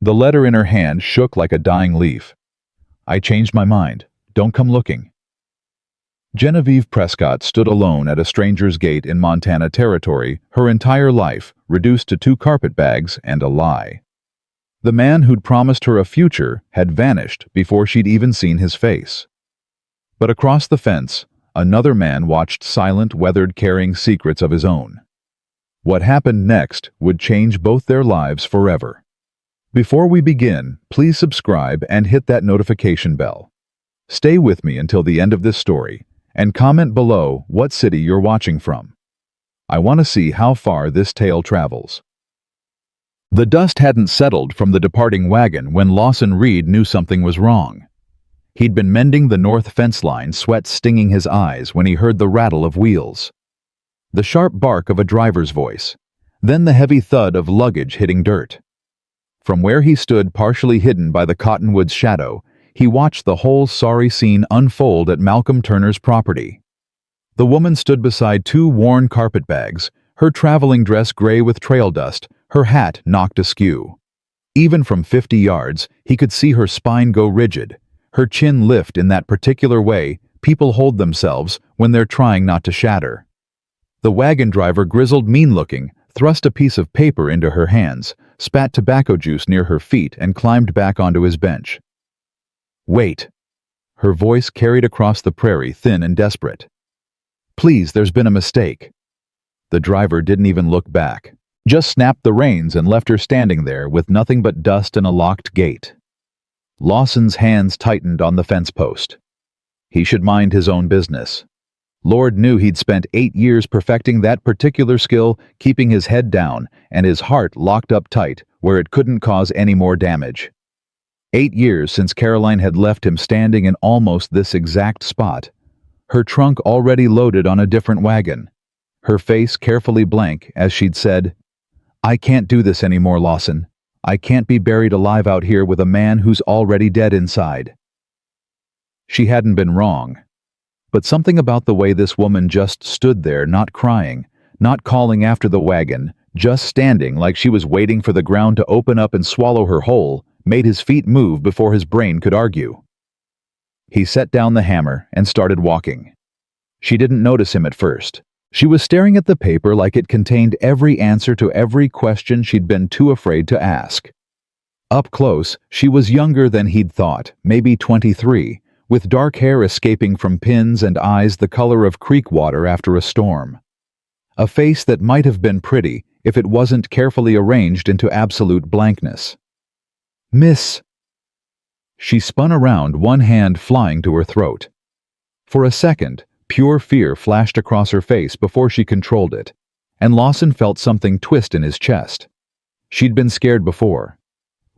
The letter in her hand shook like a dying leaf. "I changed my mind. Don't come looking." Genevieve Prescott stood alone at a stranger's gate in Montana Territory, her entire life reduced to 2 carpetbags and a lie. The man who'd promised her a future had vanished before she'd even seen his face. But across the fence, another man watched, silent, weathered, carrying secrets of his own. What happened next would change both their lives forever. Before we begin, please subscribe and hit that notification bell. Stay with me until the end of this story, and comment below what city you're watching from. I want to see how far this tale travels. The dust hadn't settled from the departing wagon when Lawson Reed knew something was wrong. He'd been mending the north fence line, sweat stinging his eyes, when he heard the rattle of wheels, the sharp bark of a driver's voice, then the heavy thud of luggage hitting dirt. From where he stood, partially hidden by the cottonwood's shadow, he watched the whole sorry scene unfold at Malcolm Turner's property. The woman stood beside 2 worn carpetbags, her traveling dress gray with trail dust, her hat knocked askew. Even from 50 yards, he could see her spine go rigid, her chin lift in that particular way people hold themselves when they're trying not to shatter. The wagon driver, grizzled, mean-looking, thrust a piece of paper into her hands, spat tobacco juice near her feet, and climbed back onto his bench. "Wait." Her voice carried across the prairie, thin and desperate. "Please, there's been a mistake." The driver didn't even look back, just snapped the reins and left her standing there with nothing but dust and a locked gate. Lawson's hands tightened on the fence post. He should mind his own business. Lord knew he'd spent 8 years perfecting that particular skill, keeping his head down and his heart locked up tight where it couldn't cause any more damage. 8 years since Caroline had left him standing in almost this exact spot, her trunk already loaded on a different wagon, her face carefully blank as she'd said, "I can't do this anymore, Lawson. I can't be buried alive out here with a man who's already dead inside." She hadn't been wrong. But something about the way this woman just stood there, not crying, not calling after the wagon, just standing like she was waiting for the ground to open up and swallow her whole, made his feet move before his brain could argue. He set down the hammer and started walking. She didn't notice him at first. She was staring at the paper like it contained every answer to every question she'd been too afraid to ask. Up close, she was younger than he'd thought, maybe 23, with dark hair escaping from pins and eyes the color of creek water after a storm. A face that might have been pretty if it wasn't carefully arranged into absolute blankness. "Miss..." She spun around, one hand flying to her throat. For a second, pure fear flashed across her face before she controlled it, and Lawson felt something twist in his chest. She'd been scared before.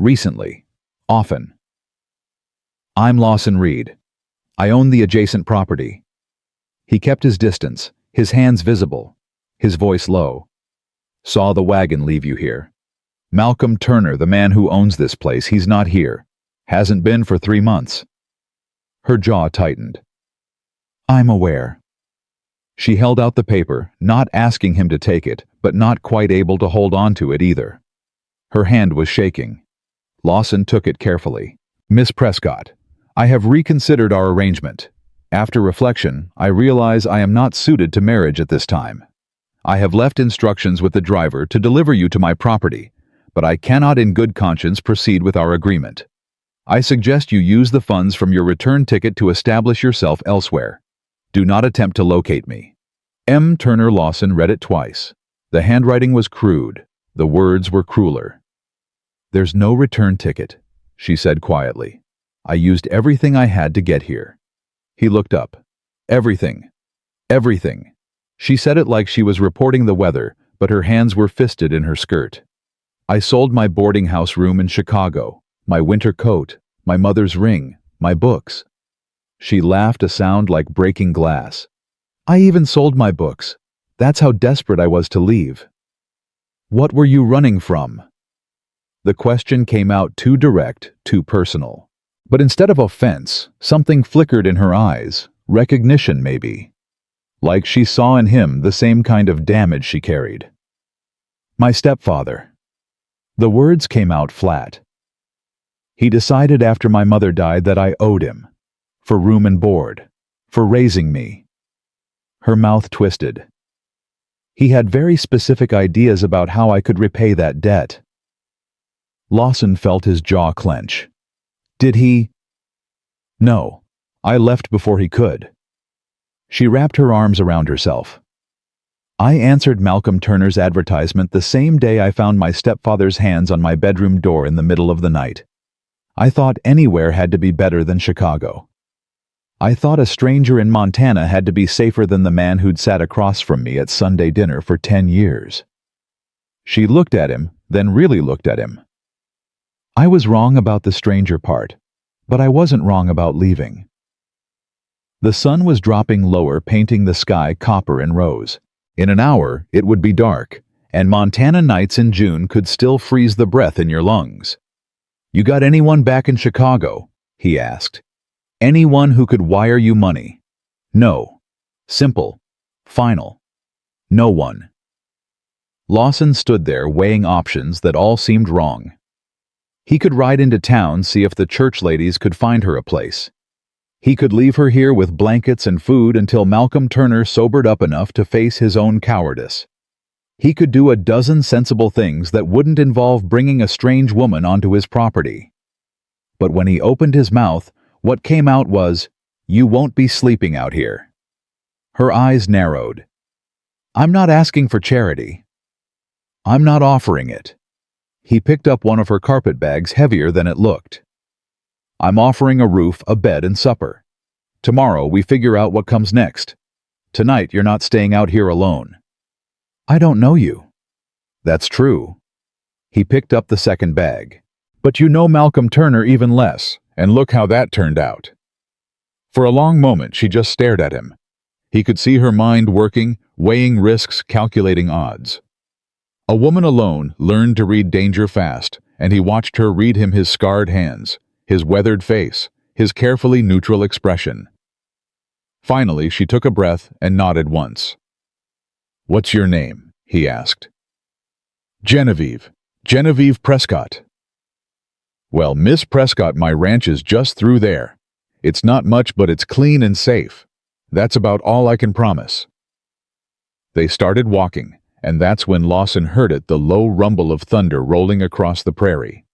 Recently. Often. "I'm Lawson Reed. I own the adjacent property." He kept his distance, his hands visible, his voice low. "Saw the wagon leave you here. Malcolm Turner, the man who owns this place, he's not here. Hasn't been for 3 months. Her jaw tightened. "I'm aware." She held out the paper, not asking him to take it, but not quite able to hold on to it either. Her hand was shaking. Lawson took it carefully. "Miss Prescott, I have reconsidered our arrangement. After reflection, I realize I am not suited to marriage at this time. I have left instructions with the driver to deliver you to my property, but I cannot in good conscience proceed with our agreement. I suggest you use the funds from your return ticket to establish yourself elsewhere. Do not attempt to locate me." M. Turner Lawson read it twice. The handwriting was crude. The words were crueler. "There's no return ticket," she said quietly. "I used everything I had to get here." He looked up. "Everything. Everything." She said it like she was reporting the weather, but her hands were fisted in her skirt. "I sold my boarding house room in Chicago, my winter coat, my mother's ring, my books." She laughed, a sound like breaking glass. "I even sold my books. That's how desperate I was to leave." "What were you running from?" The question came out too direct, too personal. But instead of offense, something flickered in her eyes, recognition maybe. Like she saw in him the same kind of damage she carried. "My stepfather." The words came out flat. He decided after my mother died that I owed him. For room and board. For raising me. Her mouth twisted. He had very specific ideas about how I could repay that debt. Lawson felt his jaw clench. Did he? No. I left before he could. She wrapped her arms around herself. I answered Malcolm Turner's advertisement the same day I found my stepfather's hands on my bedroom door in the middle of the night. I thought anywhere had to be better than Chicago. I thought a stranger in Montana had to be safer than the man who'd sat across from me at Sunday dinner for 10 years. She looked at him, then really looked at him. I was wrong about the stranger part, but I wasn't wrong about leaving. The sun was dropping lower, painting the sky copper and rose. In an hour, it would be dark, and Montana nights in June could still freeze the breath in your lungs. You got anyone back in Chicago? He asked. Anyone who could wire you money? No. Simple. Final. No one. Lawson stood there weighing options that all seemed wrong. He could ride into town, see if the church ladies could find her a place. He could leave her here with blankets and food until Malcolm Turner sobered up enough to face his own cowardice. He could do a dozen sensible things that wouldn't involve bringing a strange woman onto his property. But when he opened his mouth, what came out was, "You won't be sleeping out here." Her eyes narrowed. I'm not asking for charity. I'm not offering it. He picked up one of her carpet bags heavier than it looked. I'm offering a roof, a bed, and supper. Tomorrow we figure out what comes next. Tonight you're not staying out here alone. I don't know you. That's true. He picked up the second bag. But you know Malcolm Turner even less, and look how that turned out. For a long moment she just stared at him. He could see her mind working, weighing risks, calculating odds. A woman alone learned to read danger fast, and he watched her read him his scarred hands, his weathered face, his carefully neutral expression. Finally, she took a breath and nodded once. What's your name? He asked. Genevieve. Genevieve Prescott. Well, Miss Prescott, my ranch is just through there. It's not much, but it's clean and safe. That's about all I can promise. They started walking, and that's when Lawson heard it, the low rumble of thunder rolling across the prairie.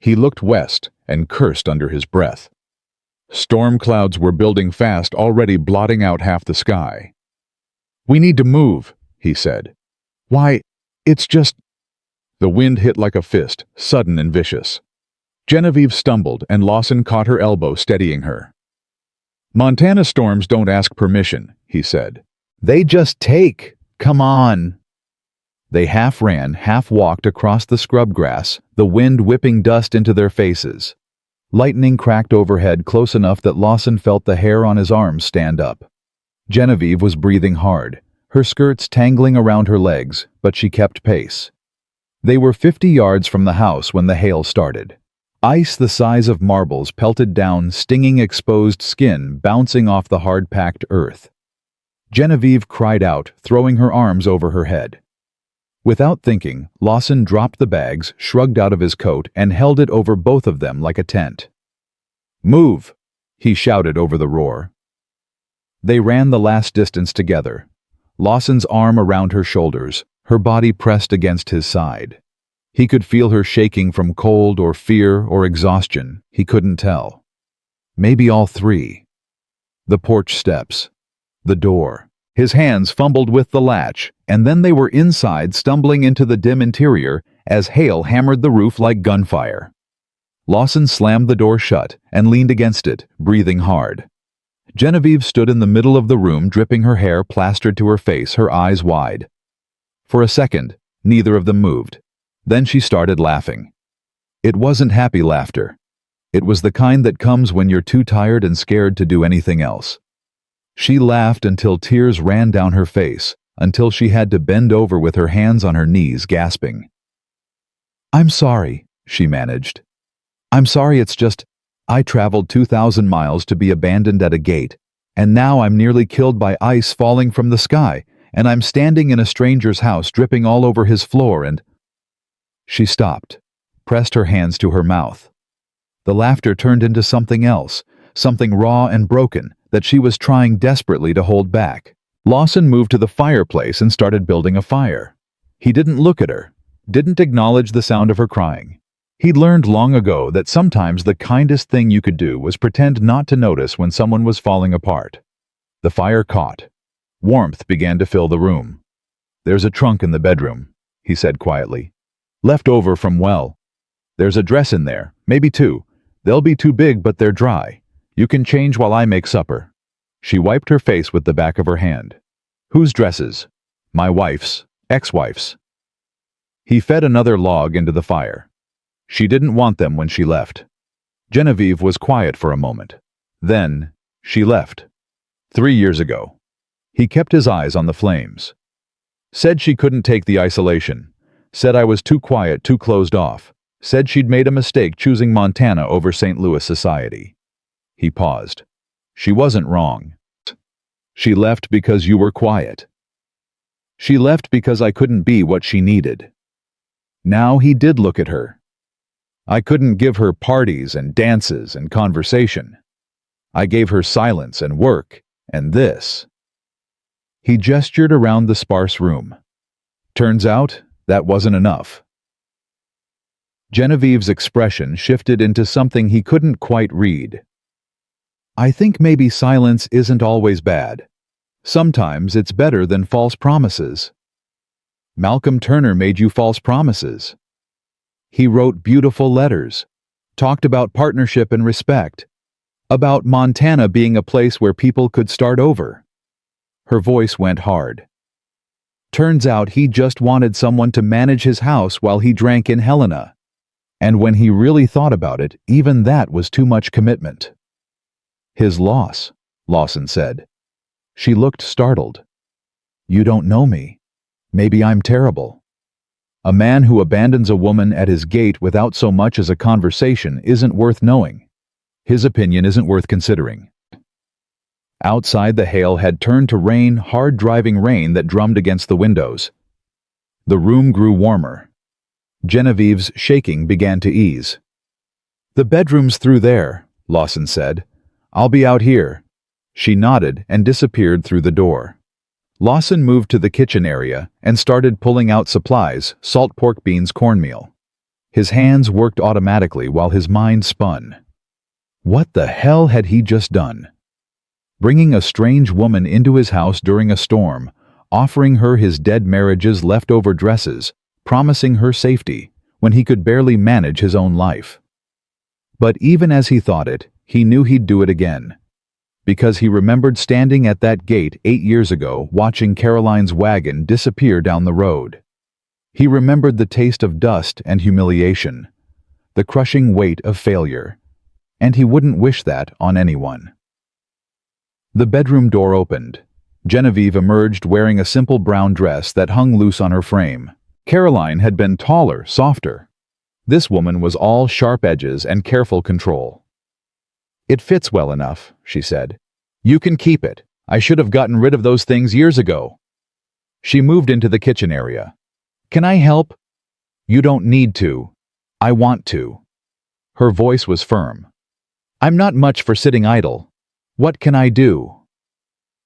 He looked west and cursed under his breath. Storm clouds were building fast, already blotting out half the sky. We need to move, he said. Why, it's just... The wind hit like a fist, sudden and vicious. Genevieve stumbled, and Lawson caught her elbow, steadying her. Montana storms don't ask permission, he said. They just take. Come on. They half ran, half walked across the scrub grass, the wind whipping dust into their faces. Lightning cracked overhead close enough that Lawson felt the hair on his arms stand up. Genevieve was breathing hard, her skirts tangling around her legs, but she kept pace. They were 50 yards from the house when the hail started. Ice the size of marbles pelted down, stinging exposed skin bouncing off the hard-packed earth. Genevieve cried out, throwing her arms over her head. Without thinking, Lawson dropped the bags, shrugged out of his coat, and held it over both of them like a tent. Move! He shouted over the roar. They ran the last distance together, Lawson's arm around her shoulders, her body pressed against his side. He could feel her shaking from cold or fear or exhaustion, he couldn't tell. Maybe all three. The porch steps. The door. His hands fumbled with the latch, and then they were inside, stumbling into the dim interior as hail hammered the roof like gunfire. Lawson slammed the door shut and leaned against it, breathing hard. Genevieve stood in the middle of the room, dripping her hair plastered to her face, her eyes wide. For a second, neither of them moved. Then she started laughing. It wasn't happy laughter. It was the kind that comes when you're too tired and scared to do anything else. She laughed until tears ran down her face, until she had to bend over with her hands on her knees, gasping. I'm sorry, she managed. I'm sorry, it's just, I traveled 2,000 miles to be abandoned at a gate, and now I'm nearly killed by ice falling from the sky, and I'm standing in a stranger's house dripping all over his floor and... She stopped, pressed her hands to her mouth. The laughter turned into something else, something raw and broken that she was trying desperately to hold back. Lawson moved to the fireplace and started building a fire. He didn't look at her, didn't acknowledge the sound of her crying. He'd learned long ago that sometimes the kindest thing you could do was pretend not to notice when someone was falling apart. The fire caught. Warmth began to fill the room. "There's a trunk in the bedroom," he said quietly. "Left over from well. There's a dress in there, maybe two. They'll be too big, but they're dry. You can change while I make supper." She wiped her face with the back of her hand. "Whose dresses?" "My wife's, ex-wife's." He fed another log into the fire. "She didn't want them when she left." Genevieve was quiet for a moment. Then, "She left. 3 years ago." He kept his eyes on the flames. "Said she couldn't take the isolation. Said I was too quiet, too closed off. Said she'd made a mistake choosing Montana over St. Louis society." He paused. "She wasn't wrong. She left because you were quiet. She left because I couldn't be what she needed." Now he did look at her. "I couldn't give her parties and dances and conversation. I gave her silence and work, and this." He gestured around the sparse room. "Turns out, that wasn't enough." Genevieve's expression shifted into something he couldn't quite read. "I think maybe silence isn't always bad. Sometimes it's better than false promises." "Malcolm Turner made you false promises." "He wrote beautiful letters, talked about partnership and respect, about Montana being a place where people could start over." Her voice went hard. "Turns out he just wanted someone to manage his house while he drank in Helena. And when he really thought about it, even that was too much commitment." "His loss," Lawson said. She looked startled. "You don't know me. Maybe I'm terrible." "A man who abandons a woman at his gate without so much as a conversation isn't worth knowing. His opinion isn't worth considering." Outside, the hail had turned to rain, hard driving rain that drummed against the windows. The room grew warmer. Genevieve's shaking began to ease. "The bedroom's through there," Lawson said. "I'll be out here." She nodded and disappeared through the door. Lawson moved to the kitchen area and started pulling out supplies, salt pork beans cornmeal. His hands worked automatically while his mind spun. What the hell had he just done? Bringing a strange woman into his house during a storm, offering her his dead marriage's leftover dresses, promising her safety, when he could barely manage his own life. But even as he thought it, he knew he'd do it again. Because he remembered standing at that gate 8 years ago watching Caroline's wagon disappear down the road. He remembered the taste of dust and humiliation, the crushing weight of failure, and he wouldn't wish that on anyone. The bedroom door opened. Genevieve emerged wearing a simple brown dress that hung loose on her frame. Caroline had been taller, softer. This woman was all sharp edges and careful control. "It fits well enough," she said. "You can keep it. I should have gotten rid of those things years ago." She moved into the kitchen area. "Can I help?" "You don't need to. I want to." Her voice was firm. "I'm not much for sitting idle. What can I do?"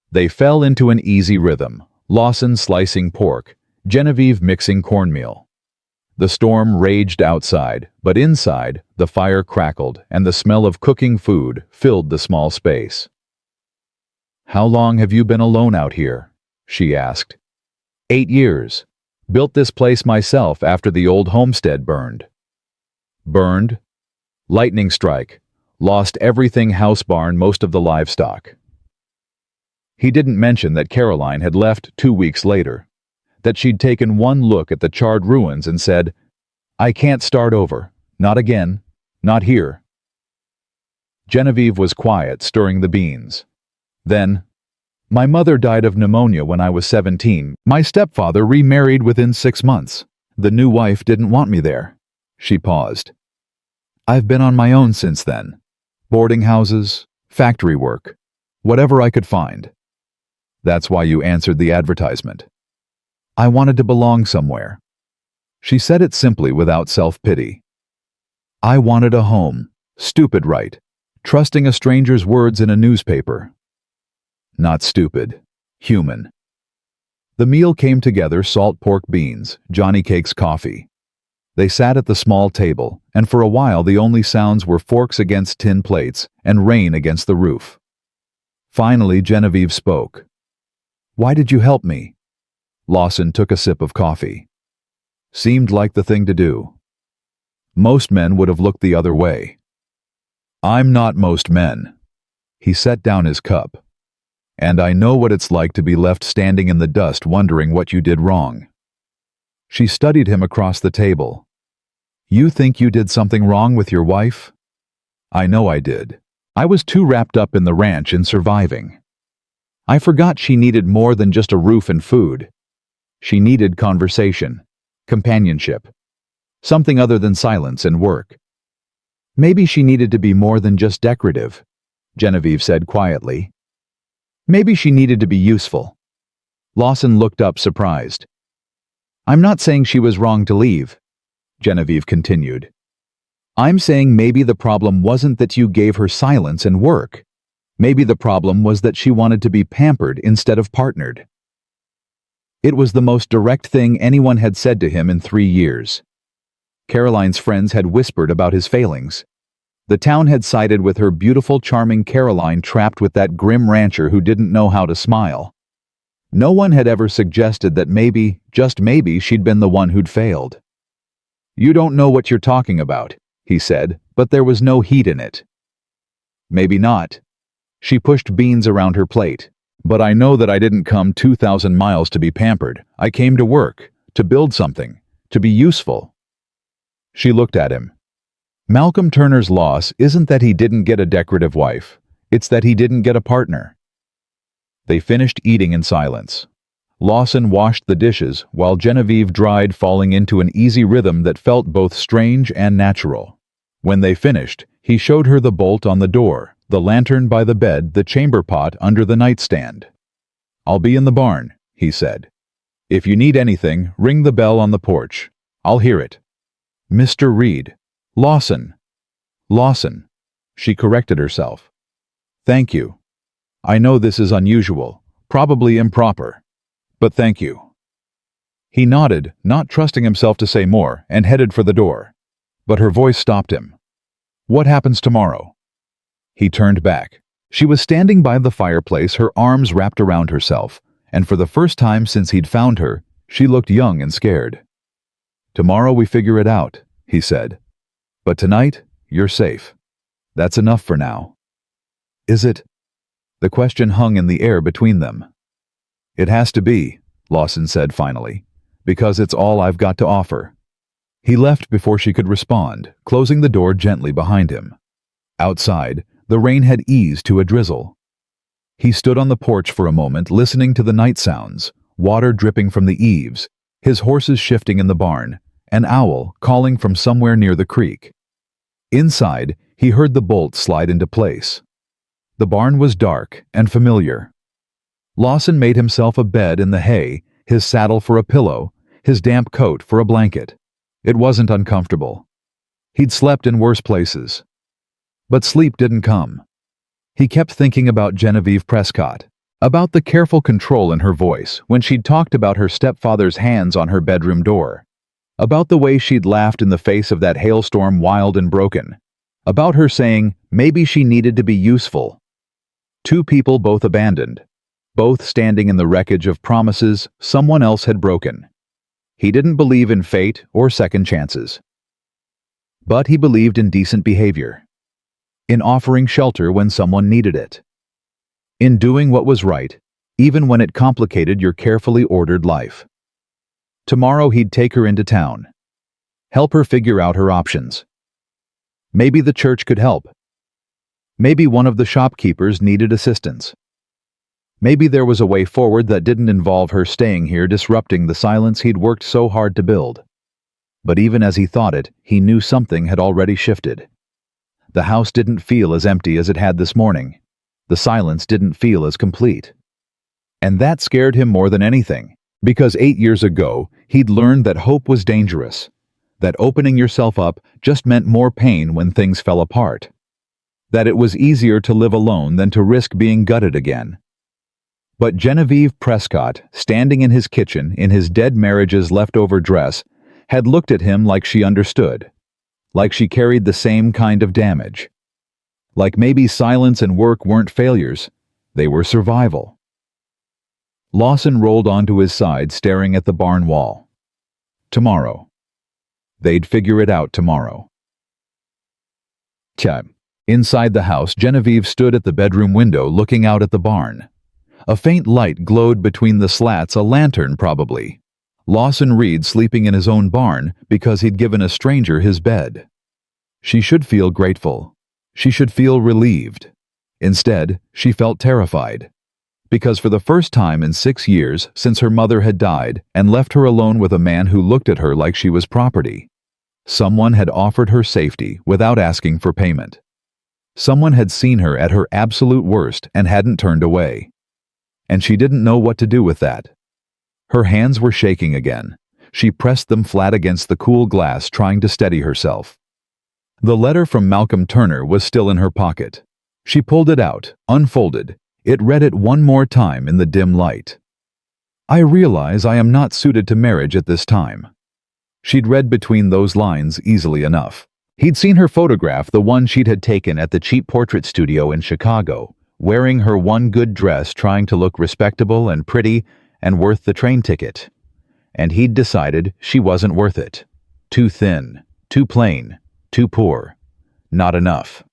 They fell into an easy rhythm, Lawson slicing pork, Genevieve mixing cornmeal. The storm raged outside, but inside, the fire crackled and the smell of cooking food filled the small space. "How long have you been alone out here?" she asked. 8 years. Built this place myself after the old homestead burned." "Burned?" "Lightning strike. Lost everything, house, barn, most of the livestock." He didn't mention that Caroline had left 2 weeks later, that she'd taken one look at the charred ruins and said, "I can't start over. Not again. Not here." Genevieve was quiet, stirring the beans. Then, "My mother died of pneumonia when I was 17. My stepfather remarried within 6 months. The new wife didn't want me there." She paused. "I've been on my own since then. Boarding houses, factory work, whatever I could find." "That's why you answered the advertisement." "I wanted to belong somewhere." She said it simply without self-pity. "I wanted a home, Stupid, right? Trusting a stranger's words in a newspaper. Not stupid. Human. The meal came together: salt pork beans, Johnny Cake's coffee. They sat at the small table, and for a while the only sounds were forks against tin plates and rain against the roof. Finally, Genevieve spoke. "Why did you help me?" Lawson took a sip of coffee. Seemed like the thing to do. Most men would have looked the other way. "I'm not most men." He set down his cup. "And I know what it's like to be left standing in the dust wondering what you did wrong." She studied him across the table. "You think you did something wrong with your wife?" "I know I did. I was too wrapped up in the ranch and surviving. I forgot she needed more than just a roof and food. She needed conversation, companionship, something other than silence and work. Maybe she needed to be more than just decorative," Genevieve said quietly. "Maybe she needed to be useful." Lawson looked up surprised. "I'm not saying she was wrong to leave," Genevieve continued. "I'm saying maybe the problem wasn't that you gave her silence and work. Maybe the problem was that she wanted to be pampered instead of partnered." It was the most direct thing anyone had said to him in 3 years. Caroline's friends had whispered about his failings. The town had sided with her beautiful, charming Caroline trapped with that grim rancher who didn't know how to smile. No one had ever suggested that maybe, just maybe, she'd been the one who'd failed. "You don't know what you're talking about," he said, but there was no heat in it. "Maybe not." She pushed beans around her plate. "But I know that I didn't come 2,000 miles to be pampered. I came to work, to build something, to be useful." She looked at him. "Malcolm Turner's loss isn't that he didn't get a decorative wife. It's that he didn't get a partner." They finished eating in silence. Lawson washed the dishes while Genevieve dried, falling into an easy rhythm that felt both strange and natural. When they finished, he showed her the bolt on the door, the lantern by the bed, the chamber pot under the nightstand. "I'll be in the barn," he said. "If you need anything, ring the bell on the porch. I'll hear it." "Mr. Reed." "Lawson." "Lawson." She corrected herself. "Thank you. I know this is unusual, probably improper, but thank you." He nodded, not trusting himself to say more, and headed for the door. But her voice stopped him. "What happens tomorrow?" He turned back. She was standing by the fireplace, her arms wrapped around herself, and for the first time since he'd found her, she looked young and scared. "Tomorrow we figure it out," he said. "But tonight, you're safe. That's enough for now." "Is it?" The question hung in the air between them. "It has to be," Lawson said finally, "because it's all I've got to offer." He left before she could respond, closing the door gently behind him. Outside, the rain had eased to a drizzle. He stood on the porch for a moment, listening to the night sounds, water dripping from the eaves, his horses shifting in the barn, an owl calling from somewhere near the creek. Inside, he heard the bolt slide into place. The barn was dark and familiar. Lawson made himself a bed in the hay, his saddle for a pillow, his damp coat for a blanket. It wasn't uncomfortable. He'd slept in worse places. But sleep didn't come. He kept thinking about Genevieve Prescott, about the careful control in her voice when she'd talked about her stepfather's hands on her bedroom door, about the way she'd laughed in the face of that hailstorm, wild and broken, about her saying maybe she needed to be useful. Two people both abandoned, both standing in the wreckage of promises someone else had broken. He didn't believe in fate or second chances. But he believed in decent behavior, in offering shelter when someone needed it, in doing what was right, even when it complicated your carefully ordered life. Tomorrow he'd take her into town, help her figure out her options. Maybe the church could help. Maybe one of the shopkeepers needed assistance. Maybe there was a way forward that didn't involve her staying here, disrupting the silence he'd worked so hard to build. But even as he thought it, he knew something had already shifted. The house didn't feel as empty as it had this morning. The silence didn't feel as complete. And that scared him more than anything, because 8 years ago, he'd learned that hope was dangerous, that opening yourself up just meant more pain when things fell apart, that it was easier to live alone than to risk being gutted again. But Genevieve Prescott, standing in his kitchen in his dead marriage's leftover dress, had looked at him like she understood, like she carried the same kind of damage. Like maybe silence and work weren't failures, they were survival. Lawson rolled onto his side, staring at the barn wall. Tomorrow. They'd figure it out tomorrow. Inside the house, Genevieve stood at the bedroom window looking out at the barn. A faint light glowed between the slats, a lantern probably. Lawson Reed sleeping in his own barn because he'd given a stranger his bed. She should feel grateful. She should feel relieved. Instead, she felt terrified. Because for the first time in 6 years since her mother had died and left her alone with a man who looked at her like she was property, someone had offered her safety without asking for payment. Someone had seen her at her absolute worst and hadn't turned away. And she didn't know what to do with that. Her hands were shaking again. She pressed them flat against the cool glass, trying to steady herself. The letter from Malcolm Turner was still in her pocket. She pulled it out, unfolded. It read it one more time in the dim light. "I realize I am not suited to marriage at this time." She'd read between those lines easily enough. He'd seen her photograph, the one she'd had taken at the cheap portrait studio in Chicago, wearing her one good dress, trying to look respectable and pretty and worth the train ticket. And he'd decided she wasn't worth it. Too thin, too plain, too poor. Not enough.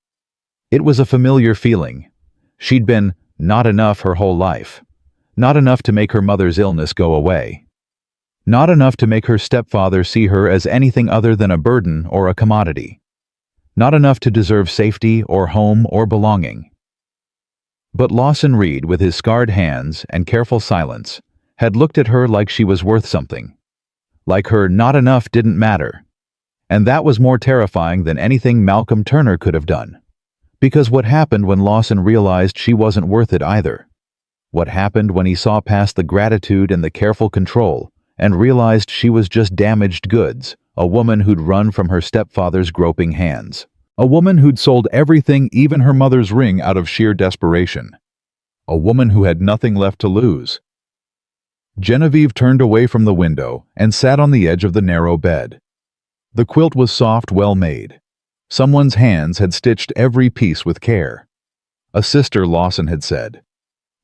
It was a familiar feeling. She'd been not enough her whole life. Not enough to make her mother's illness go away. Not enough to make her stepfather see her as anything other than a burden or a commodity. Not enough to deserve safety or home or belonging. But Lawson Reed, with his scarred hands and careful silence, had looked at her like she was worth something. Like her not enough didn't matter. And that was more terrifying than anything Malcolm Turner could have done. Because what happened when Lawson realized she wasn't worth it either? What happened when he saw past the gratitude and the careful control and realized she was just damaged goods, a woman who'd run from her stepfather's groping hands? A woman who'd sold everything, even her mother's ring, out of sheer desperation. A woman who had nothing left to lose. Genevieve turned away from the window and sat on the edge of the narrow bed. The quilt was soft, well made. Someone's hands had stitched every piece with care. A sister, Lawson had said.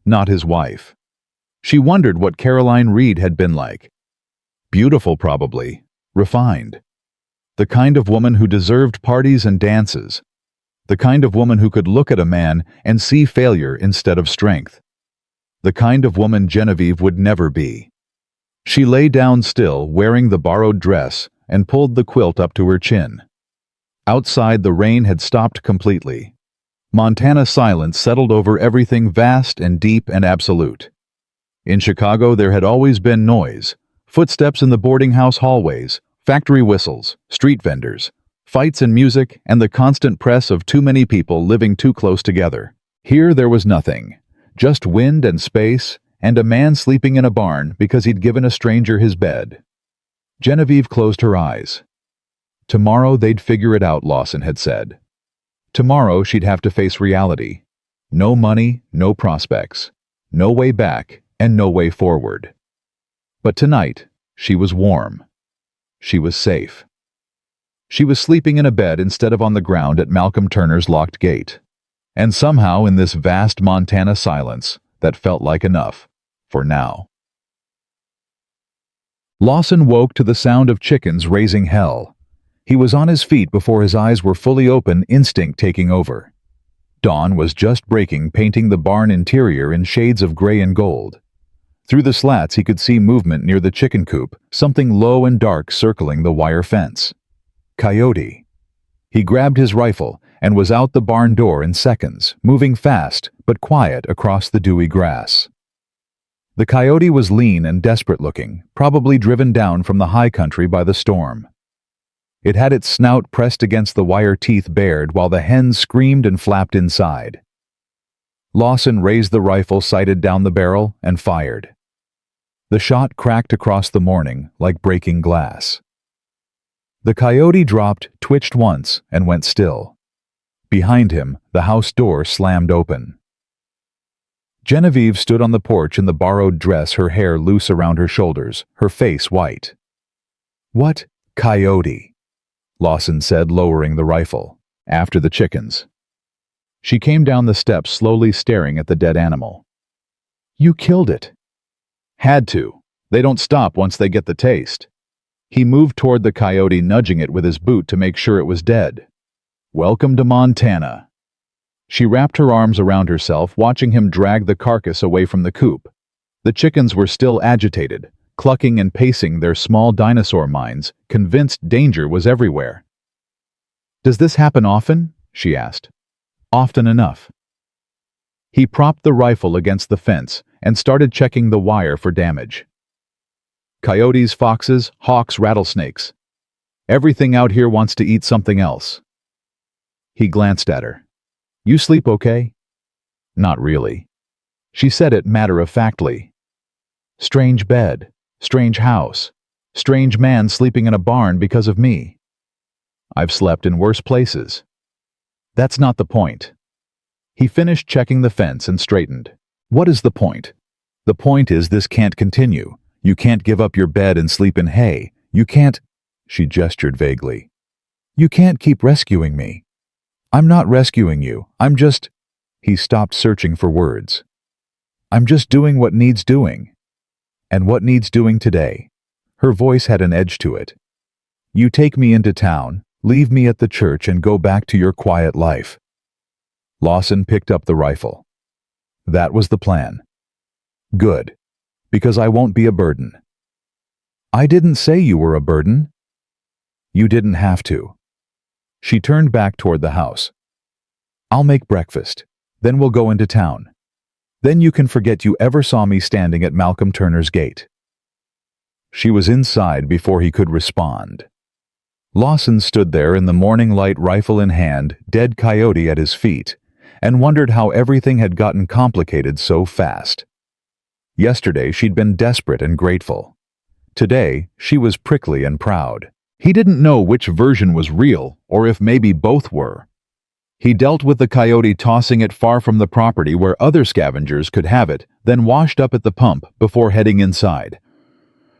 Not his wife. She wondered what Caroline Reed had been like. Beautiful, probably. Refined. The kind of woman who deserved parties and dances. The kind of woman who could look at a man and see failure instead of strength. The kind of woman Genevieve would never be. She lay down still, wearing the borrowed dress, and pulled the quilt up to her chin. Outside, the rain had stopped completely. Montana silence settled over everything, vast and deep and absolute. In Chicago, there had always been noise. Footsteps in the boarding house hallways, factory whistles, street vendors, fights and music, and the constant press of too many people living too close together. Here there was nothing. Just wind and space, and a man sleeping in a barn because he'd given a stranger his bed. Genevieve closed her eyes. Tomorrow they'd figure it out, Lawson had said. Tomorrow she'd have to face reality. No money, no prospects. No way back, and no way forward. But tonight, she was warm. She was safe. She was sleeping in a bed instead of on the ground at Malcolm Turner's locked gate. And somehow in this vast Montana silence, that felt like enough, for now. Lawson woke to the sound of chickens raising hell. He was on his feet before his eyes were fully open, instinct taking over. Dawn was just breaking, painting the barn interior in shades of gray and gold. Through the slats he could see movement near the chicken coop, something low and dark circling the wire fence. Coyote. He grabbed his rifle and was out the barn door in seconds, moving fast but quiet across the dewy grass. The coyote was lean and desperate looking, probably driven down from the high country by the storm. It had its snout pressed against the wire teeth bared while the hens screamed and flapped inside. Lawson raised the rifle, sighted down the barrel, and fired. The shot cracked across the morning like breaking glass. The coyote dropped, twitched once, and went still. Behind him, the house door slammed open. Genevieve stood on the porch in the borrowed dress, her hair loose around her shoulders, her face white. "What coyote?" Lawson said, lowering the rifle. "After the chickens." She came down the steps, slowly staring at the dead animal. "You killed it." "Had to. They don't stop once they get the taste." He moved toward the coyote, nudging it with his boot to make sure it was dead. "Welcome to Montana." She wrapped her arms around herself, watching him drag the carcass away from the coop. The chickens were still agitated, clucking and pacing their small dinosaur minds, convinced danger was everywhere. "Does this happen often?" she asked. "Often enough." He propped the rifle against the fence and started checking the wire for damage. "Coyotes, foxes, hawks, rattlesnakes. Everything out here wants to eat something else." He glanced at her. "You sleep okay?" "Not really." She said it matter-of-factly. "Strange bed, strange house, strange man sleeping in a barn because of me. I've slept in worse places." "That's not the point." He finished checking the fence and straightened. "What is the point?" "The point is this can't continue. You can't give up your bed and sleep in hay. You can't—" She gestured vaguely. "You can't keep rescuing me." "I'm not rescuing you. I'm just—" He stopped, searching for words. "I'm just doing what needs doing." "And what needs doing today?" Her voice had an edge to it. "You take me into town, leave me at the church, and go back to your quiet life." Lawson picked up the rifle. "That was the plan." "Good. Because I won't be a burden." "I didn't say you were a burden." "You didn't have to." She turned back toward the house. "I'll make breakfast. Then we'll go into town. Then you can forget you ever saw me standing at Malcolm Turner's gate." She was inside before he could respond. Lawson stood there in the morning light, rifle in hand, dead coyote at his feet, and wondered how everything had gotten complicated so fast. Yesterday she'd been desperate and grateful. Today she was prickly and proud. He didn't know which version was real, or if maybe both were. He dealt with the coyote, tossing it far from the property where other scavengers could have it, then washed up at the pump before heading inside.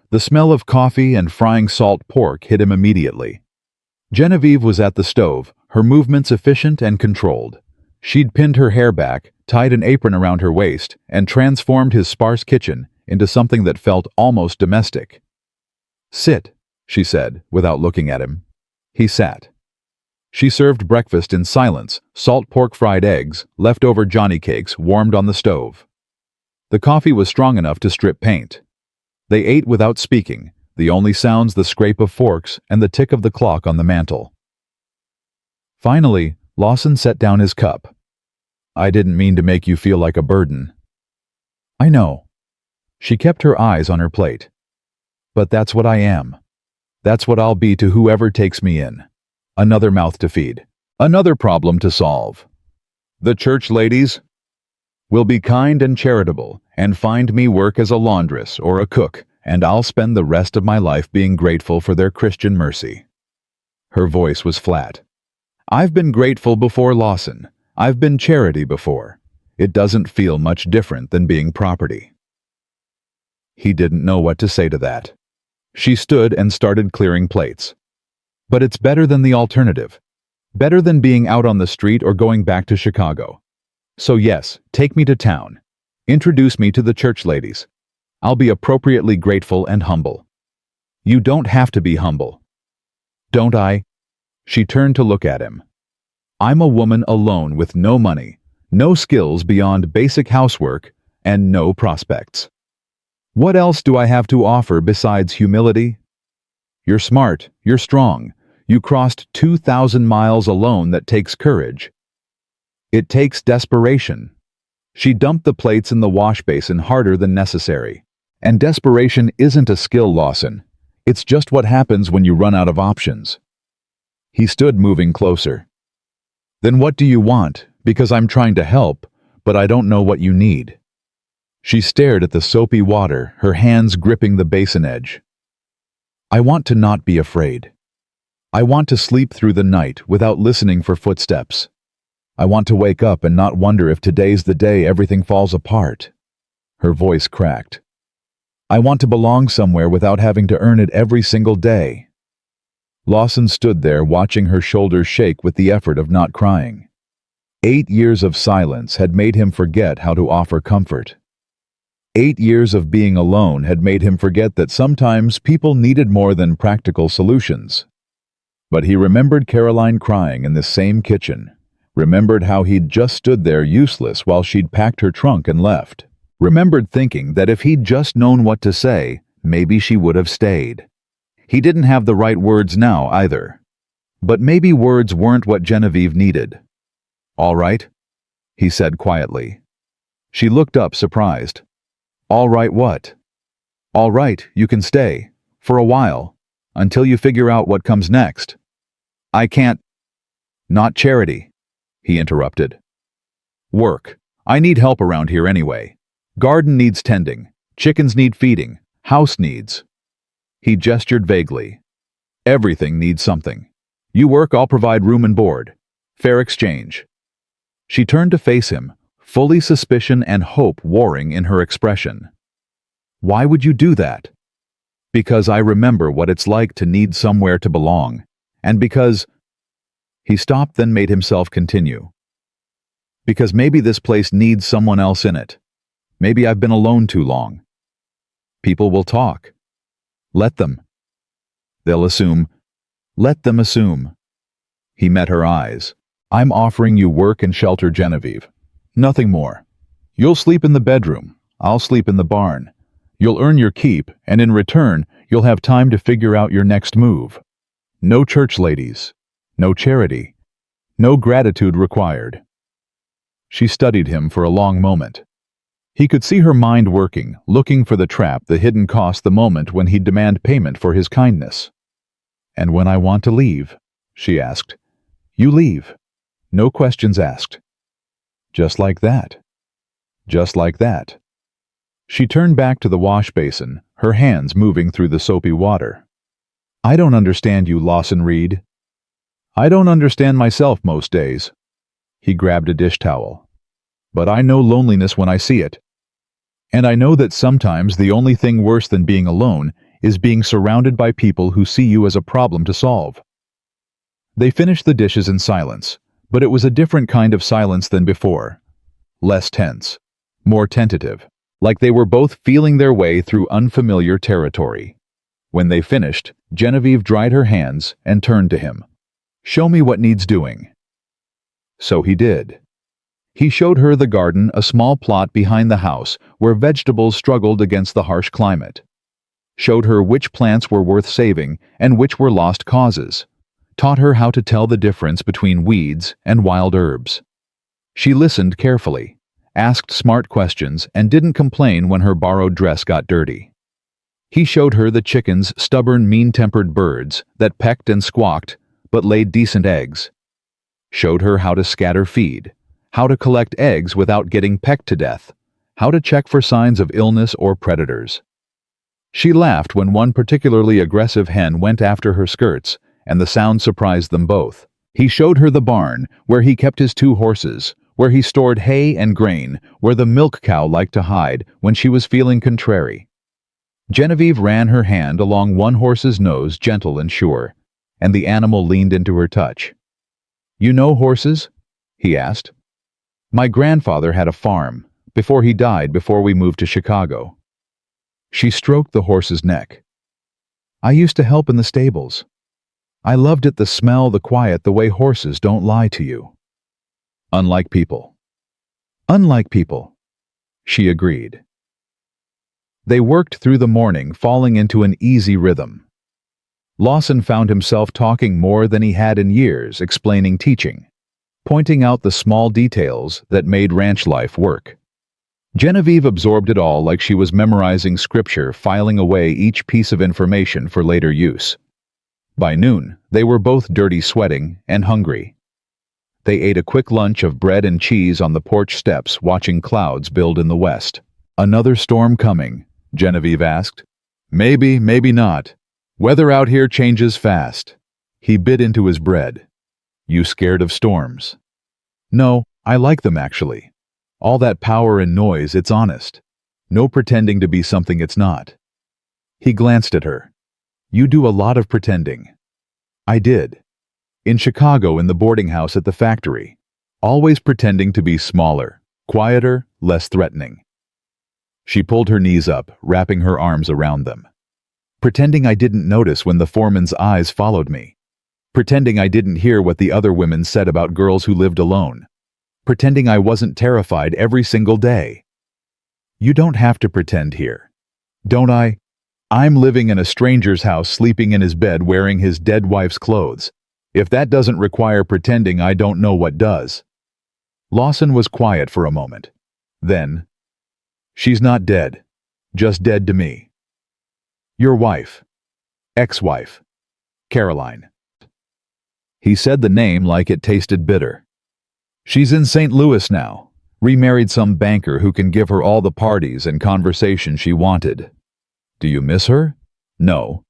The smell of coffee and frying salt pork hit him immediately. Genevieve was at the stove, her movements efficient and controlled. She'd pinned her hair back, tied an apron around her waist, and transformed his sparse kitchen into something that felt almost domestic. "Sit," she said, without looking at him. He sat. She served breakfast in silence, salt pork, fried eggs, leftover Johnny cakes warmed on the stove. The coffee was strong enough to strip paint. They ate without speaking, the only sounds the scrape of forks and the tick of the clock on the mantel. Finally, Lawson set down his cup. "I didn't mean to make you feel like a burden." "I know." She kept her eyes on her plate. "But that's what I am. That's what I'll be to whoever takes me in. Another mouth to feed. Another problem to solve. The church ladies will be kind and charitable and find me work as a laundress or a cook, and I'll spend the rest of my life being grateful for their Christian mercy." Her voice was flat. "I've been grateful before, Lawson. I've been charity before. It doesn't feel much different than being property." He didn't know what to say to that. She stood and started clearing plates. "But it's better than the alternative. Better than being out on the street or going back to Chicago. So yes, take me to town. Introduce me to the church ladies. I'll be appropriately grateful and humble." "You don't have to be humble." "Don't I?" She turned to look at him. "I'm a woman alone with no money, no skills beyond basic housework, and no prospects. What else do I have to offer besides humility? You're smart, you're strong. You crossed 2,000 miles alone. That takes courage. It takes desperation." She dumped the plates in the wash basin harder than necessary. "And desperation isn't a skill, Lawson. It's just what happens when you run out of options." He stood, moving closer. "Then what do you want? Because I'm trying to help, but I don't know what you need." She stared at the soapy water, her hands gripping the basin edge. "I want to not be afraid." I want to sleep through the night without listening for footsteps. I want to wake up and not wonder if today's the day everything falls apart. Her voice cracked. I want to belong somewhere without having to earn it every single day. Lawson stood there watching her shoulders shake with the effort of not crying. 8 years of silence had made him forget how to offer comfort. 8 years of being alone had made him forget that sometimes people needed more than practical solutions. But he remembered Caroline crying in this same kitchen, remembered how he'd just stood there useless while she'd packed her trunk and left, remembered thinking that if he'd just known what to say, maybe she would have stayed. He didn't have the right words now either. But maybe words weren't what Genevieve needed. "All right," he said quietly. She looked up surprised. "All right what?" "All right, you can stay. For a while. Until you figure out what comes next." "I can't." "Not charity," he interrupted. "Work. I need help around here anyway. Garden needs tending. Chickens need feeding. House needs." He gestured vaguely. "Everything needs something. You work, I'll provide room and board. Fair exchange." She turned to face him, fully suspicion and hope warring in her expression. "Why would you do that?" "Because I remember what it's like to need somewhere to belong. And because—" He stopped, then made himself continue. "Because maybe this place needs someone else in it. Maybe I've been alone too long. People will talk. Let them. They'll assume. Let them assume." He met her eyes. "I'm offering you work and shelter, Genevieve. Nothing more. You'll sleep in the bedroom. I'll sleep in the barn. You'll earn your keep, and in return, you'll have time to figure out your next move. No church ladies. No charity. No gratitude required." She studied him for a long moment. He could see her mind working, looking for the trap, the hidden cost, the moment when he'd demand payment for his kindness. "And when I want to leave," she asked, "you leave. No questions asked. Just like that. Just like that." She turned back to the wash basin, her hands moving through the soapy water. "I don't understand you, Lawson Reed." "I don't understand myself most days." He grabbed a dish towel. "But I know loneliness when I see it. And I know that sometimes the only thing worse than being alone is being surrounded by people who see you as a problem to solve." They finished the dishes in silence, but it was a different kind of silence than before. Less tense. More tentative. Like they were both feeling their way through unfamiliar territory. When they finished, Genevieve dried her hands and turned to him. "Show me what needs doing." So he did. He showed her the garden, a small plot behind the house where vegetables struggled against the harsh climate. Showed her which plants were worth saving and which were lost causes. Taught her how to tell the difference between weeds and wild herbs. She listened carefully, asked smart questions, and didn't complain when her borrowed dress got dirty. He showed her the chickens, stubborn, mean-tempered birds that pecked and squawked but laid decent eggs. Showed her how to scatter feed, how to collect eggs without getting pecked to death, how to check for signs of illness or predators. She laughed when one particularly aggressive hen went after her skirts, and the sound surprised them both. He showed her the barn, where he kept his 2 horses, where he stored hay and grain, where the milk cow liked to hide when she was feeling contrary. Genevieve ran her hand along one horse's nose, gentle and sure, and the animal leaned into her touch. "You know horses?" he asked. "My grandfather had a farm, before he died, before we moved to Chicago." She stroked the horse's neck. "I used to help in the stables. I loved it, the smell, the quiet, the way horses don't lie to you." "Unlike people." "Unlike people," she agreed. They worked through the morning, falling into an easy rhythm. Lawson found himself talking more than he had in years, explaining, teaching, pointing out the small details that made ranch life work. Genevieve absorbed it all like she was memorizing scripture, filing away each piece of information for later use. By noon, they were both dirty, sweating, and hungry. They ate a quick lunch of bread and cheese on the porch steps, watching clouds build in the west. "Another storm coming?" Genevieve asked. "Maybe, maybe not. Weather out here changes fast." He bit into his bread. You scared of storms? No, I like them actually. All that power and noise, it's honest. No pretending to be something it's not. He glanced at her. You do a lot of pretending. I did. In Chicago, in the boarding house at the factory. Always pretending to be smaller, quieter, less threatening. She pulled her knees up, wrapping her arms around them. Pretending I didn't notice when the foreman's eyes followed me. Pretending I didn't hear what the other women said about girls who lived alone. Pretending I wasn't terrified every single day. You don't have to pretend here. Don't I? I'm living in a stranger's house, sleeping in his bed, wearing his dead wife's clothes. If that doesn't require pretending, I don't know what does. Lawson was quiet for a moment. Then, she's not dead. Just dead to me. Your wife. Ex-wife. Caroline. He said the name like it tasted bitter. She's in St. Louis now, remarried some banker who can give her all the parties and conversation she wanted. Do you miss her? No.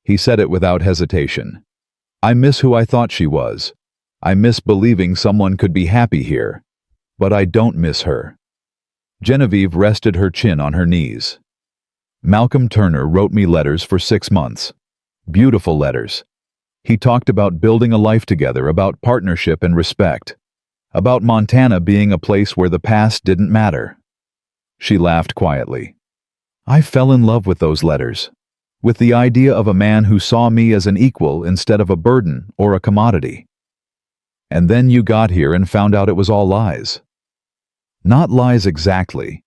He said it without hesitation. I miss who I thought she was. I miss believing someone could be happy here. But I don't miss her. Genevieve rested her chin on her knees. Malcolm Turner wrote me letters for 6 months. Beautiful letters. He talked about building a life together, about partnership and respect. About Montana being a place where the past didn't matter. She laughed quietly. I fell in love with those letters. With the idea of a man who saw me as an equal instead of a burden or a commodity. And then you got here and found out it was all lies. Not lies exactly.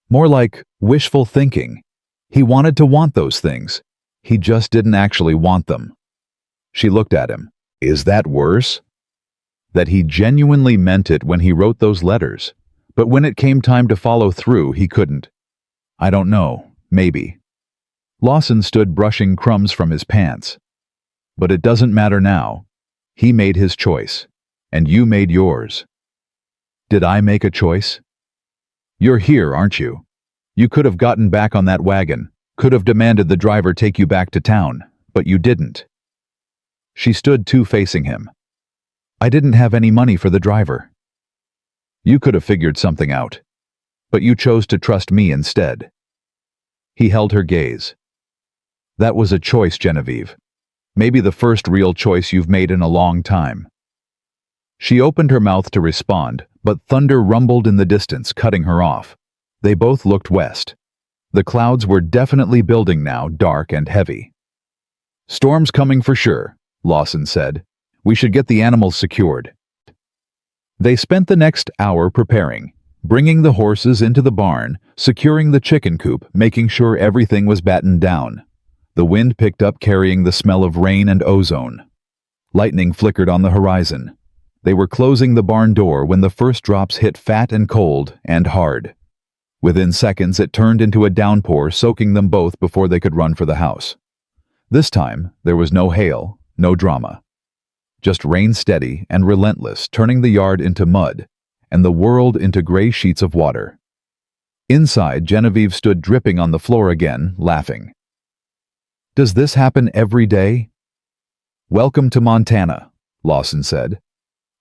More like wishful thinking. He wanted to want those things. He just didn't actually want them. She looked at him. Is that worse? That he genuinely meant it when he wrote those letters, but when it came time to follow through, he couldn't. I don't know, maybe. Lawson stood brushing crumbs from his pants. But it doesn't matter now. He made his choice, and you made yours. Did I make a choice? You're here, aren't you? You could have gotten back on that wagon, could have demanded the driver take you back to town, but you didn't. She stood facing him. I didn't have any money for the driver. You could have figured something out, but you chose to trust me instead. He held her gaze. That was a choice, Genevieve. Maybe the first real choice you've made in a long time. She opened her mouth to respond, but thunder rumbled in the distance, cutting her off. They both looked west. The clouds were definitely building now, dark and heavy. Storm's coming for sure, Lawson said. We should get the animals secured. They spent the next hour preparing, bringing the horses into the barn, securing the chicken coop, making sure everything was battened down. The wind picked up, carrying the smell of rain and ozone. Lightning flickered on the horizon. They were closing the barn door when the first drops hit fat and cold and hard. Within seconds, it turned into a downpour, soaking them both before they could run for the house. This time, there was no hail, no drama. Just rain, steady and relentless, turning the yard into mud and the world into gray sheets of water. Inside, Genevieve stood dripping on the floor again, laughing. Does this happen every day? Welcome to Montana, Lawson said,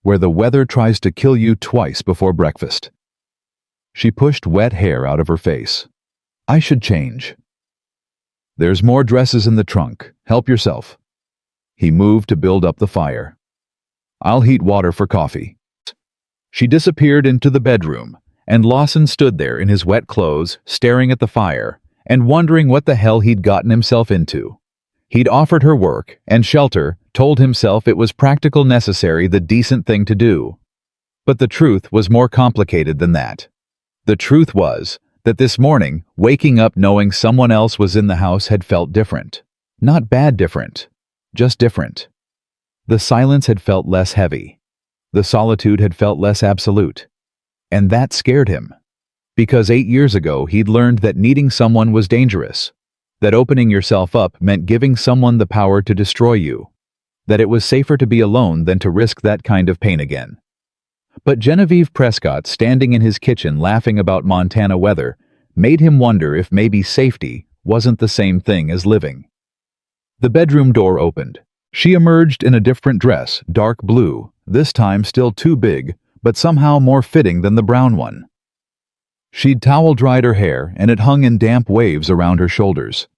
where the weather tries to kill you twice before breakfast. She pushed wet hair out of her face. I should change. There's more dresses in the trunk. Help yourself. He moved to build up the fire. I'll heat water for coffee. She disappeared into the bedroom, and Lawson stood there in his wet clothes, staring at the fire, and wondering what the hell he'd gotten himself into. He'd offered her work and shelter, told himself it was practical, necessary, the decent thing to do. But the truth was more complicated than that. The truth was that this morning, waking up knowing someone else was in the house had felt different. Not bad different. Just different. The silence had felt less heavy. The solitude had felt less absolute. And that scared him. Because 8 years ago he'd learned that needing someone was dangerous. That opening yourself up meant giving someone the power to destroy you. That it was safer to be alone than to risk that kind of pain again. But Genevieve Prescott, standing in his kitchen laughing about Montana weather, made him wonder if maybe safety wasn't the same thing as living. The bedroom door opened. She emerged in a different dress, dark blue, this time still too big, but somehow more fitting than the brown one. She'd towel-dried her hair, and it hung in damp waves around her shoulders.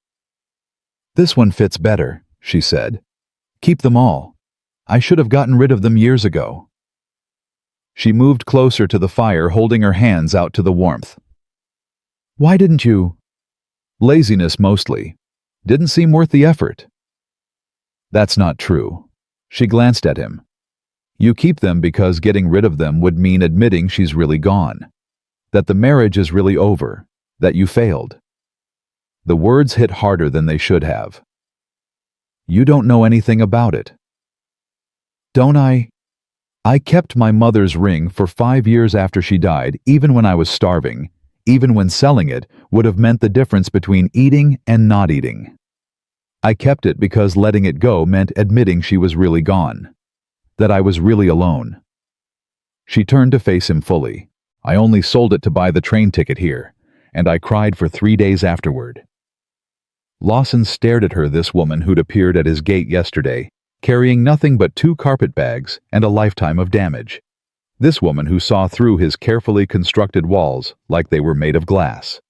"This one fits better," she said. "Keep them all. I should have gotten rid of them years ago." She moved closer to the fire, holding her hands out to the warmth. "Why didn't you?" "Laziness mostly. Didn't seem worth the effort." "That's not true." She glanced at him. "You keep them because getting rid of them would mean admitting she's really gone. That the marriage is really over. That you failed." The words hit harder than they should have. "You don't know anything about it." "Don't I?" "I kept my mother's ring for 5 years after she died, even when I was starving, even when selling it would have meant the difference between eating and not eating. I kept it because letting it go meant admitting she was really gone. That I was really alone." She turned to face him fully. "I only sold it to buy the train ticket here, and I cried for 3 days afterward." Lawson stared at her, this woman who'd appeared at his gate yesterday, carrying nothing but 2 carpet bags and a lifetime of damage. This woman who saw through his carefully constructed walls like they were made of glass.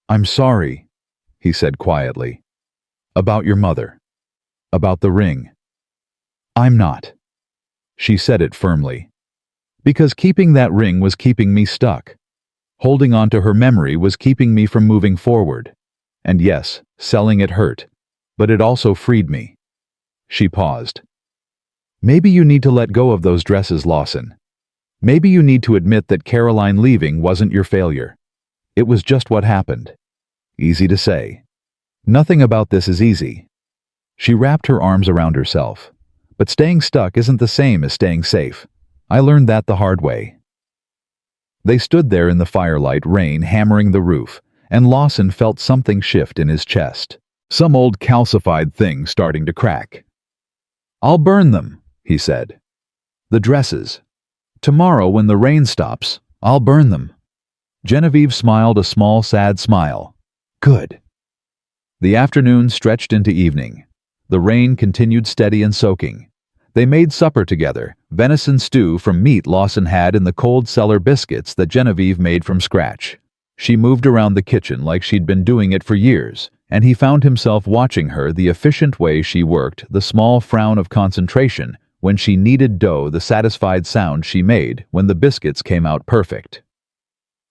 "I'm sorry," he said quietly. "About your mother. About the ring." "I'm not." She said it firmly. Because keeping that ring was keeping me stuck. Holding on to her memory was keeping me from moving forward. And yes, selling it hurt, but it also freed me. She paused. "Maybe you need to let go of those dresses, Lawson. Maybe you need to admit that Caroline leaving wasn't your failure. It was just what happened. Easy to say. Nothing about this is easy." She wrapped her arms around herself. "But staying stuck isn't the same as staying safe. I learned that the hard way." They stood there in the firelight, rain hammering the roof, and Lawson felt something shift in his chest. Some old calcified thing starting to crack. "I'll burn them," he said. "The dresses. Tomorrow when the rain stops, I'll burn them." Genevieve smiled a small, sad smile. "Good." The afternoon stretched into evening. The rain continued steady and soaking. They made supper together, venison stew from meat Lawson had in the cold cellar, biscuits that Genevieve made from scratch. She moved around the kitchen like she'd been doing it for years, and he found himself watching her, the efficient way she worked, the small frown of concentration when she kneaded dough, the satisfied sound she made when the biscuits came out perfect.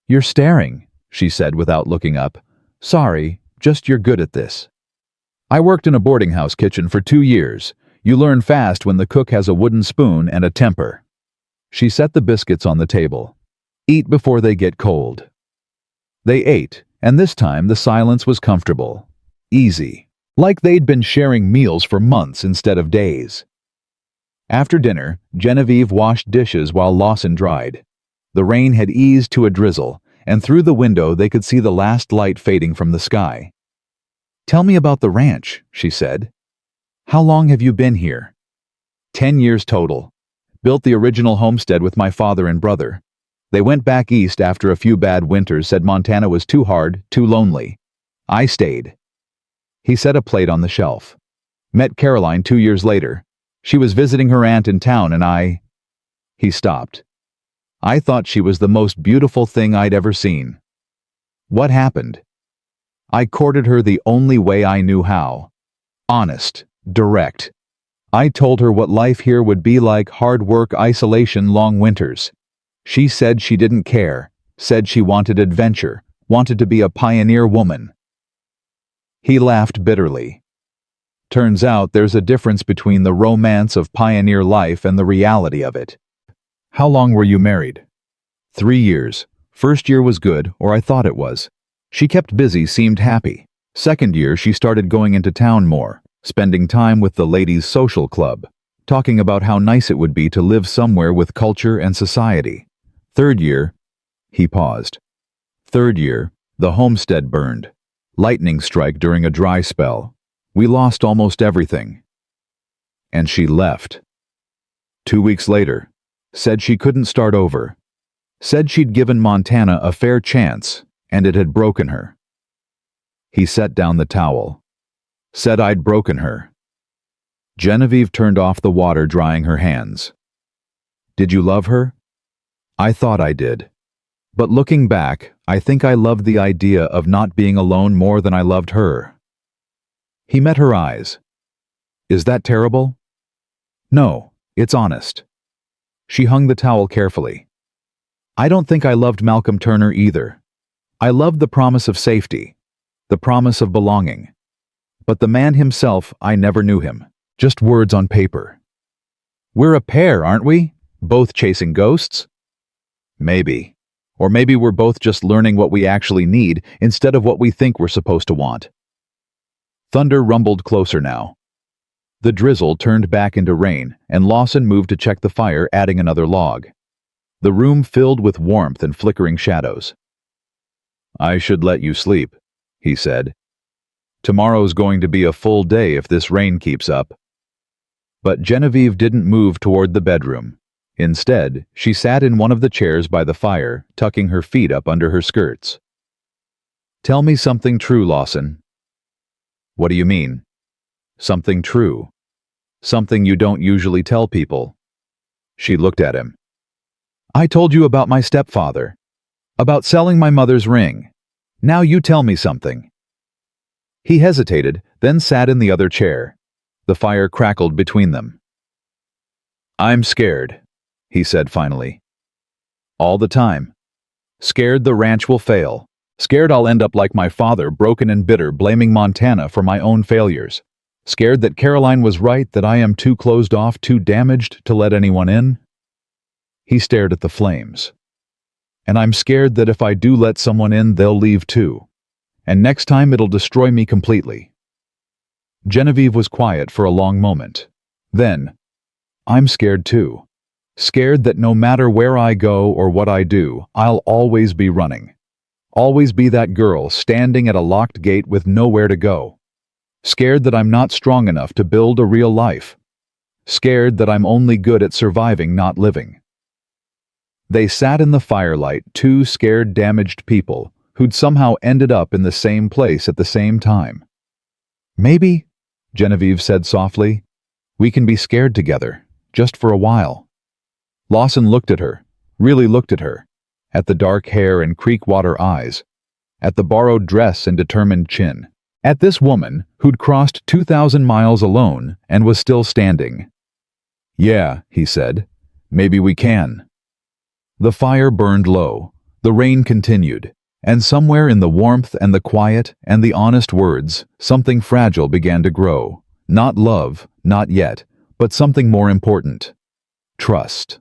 "You're staring," she said without looking up. "Sorry, just you're good at this." "I worked in a boarding house kitchen for 2 years. You learn fast when the cook has a wooden spoon and a temper." She set the biscuits on the table. "Eat before they get cold." They ate, and this time the silence was comfortable. Easy. Like they'd been sharing meals for months instead of days. After dinner, Genevieve washed dishes while Lawson dried. The rain had eased to a drizzle, and through the window they could see the last light fading from the sky. "Tell me about the ranch," she said. "How long have you been here?" 10 years total. Built the original homestead with my father and brother. They went back east after a few bad winters, said Montana was too hard, too lonely. I stayed." He set a plate on the shelf. "Met Caroline 2 years later. She was visiting her aunt in town and I..." He stopped. "I thought she was the most beautiful thing I'd ever seen." "What happened?" "I courted her the only way I knew how. Honest. Direct. I told her what life here would be like: hard work, isolation, long winters. She said she didn't care, said she wanted adventure, wanted to be a pioneer woman." He laughed bitterly. "Turns out there's a difference between the romance of pioneer life and the reality of it." "How long were you married?" 3 years. First year was good, or I thought it was. She kept busy, seemed happy. Second year she started going into town more, spending time with the ladies' social club, talking about how nice it would be to live somewhere with culture and society. Third year, he paused. Third year, the homestead burned. Lightning strike during a dry spell. We lost almost everything. And she left. 2 weeks later, said she couldn't start over. Said she'd given Montana a fair chance, and it had broken her. He set down the towel. Said I'd broken her. Genevieve turned off the water, drying her hands. Did you love her? I thought I did. But looking back, I think I loved the idea of not being alone more than I loved her. He met her eyes. Is that terrible? No, it's honest. She hung the towel carefully. I don't think I loved Malcolm Turner either. I loved the promise of safety, the promise of belonging. But the man himself, I never knew him. Just words on paper. We're a pair, aren't we? Both chasing ghosts? Maybe. Or maybe we're both just learning what we actually need instead of what we think we're supposed to want. Thunder rumbled closer now. The drizzle turned back into rain, and Lawson moved to check the fire, adding another log. The room filled with warmth and flickering shadows. I should let you sleep, he said. Tomorrow's going to be a full day if this rain keeps up. But Genevieve didn't move toward the bedroom. Instead, she sat in one of the chairs by the fire, tucking her feet up under her skirts. Tell me something true, Lawson. What do you mean? Something true. Something you don't usually tell people. She looked at him. I told you about my stepfather. About selling my mother's ring. Now you tell me something. He hesitated, then sat in the other chair. The fire crackled between them. I'm scared, he said finally. All the time. Scared the ranch will fail. Scared I'll end up like my father, broken and bitter, blaming Montana for my own failures. Scared that Caroline was right, that I am too closed off, too damaged to let anyone in. He stared at the flames. And I'm scared that if I do let someone in, they'll leave too. And next time it'll destroy me completely. Genevieve was quiet for a long moment. Then, I'm scared too. Scared that no matter where I go or what I do, I'll always be running. Always be that girl standing at a locked gate with nowhere to go. Scared that I'm not strong enough to build a real life. Scared that I'm only good at surviving, not living. They sat in the firelight, two scared, damaged people who'd somehow ended up in the same place at the same time. Maybe, Genevieve said softly, we can be scared together, just for a while. Lawson looked at her, really looked at her, at the dark hair and creek water eyes, at the borrowed dress and determined chin, at this woman who'd crossed 2,000 miles alone and was still standing. Yeah, he said, maybe we can. The fire burned low, the rain continued, and somewhere in the warmth and the quiet and the honest words, something fragile began to grow. Not love, not yet, but something more important. Trust.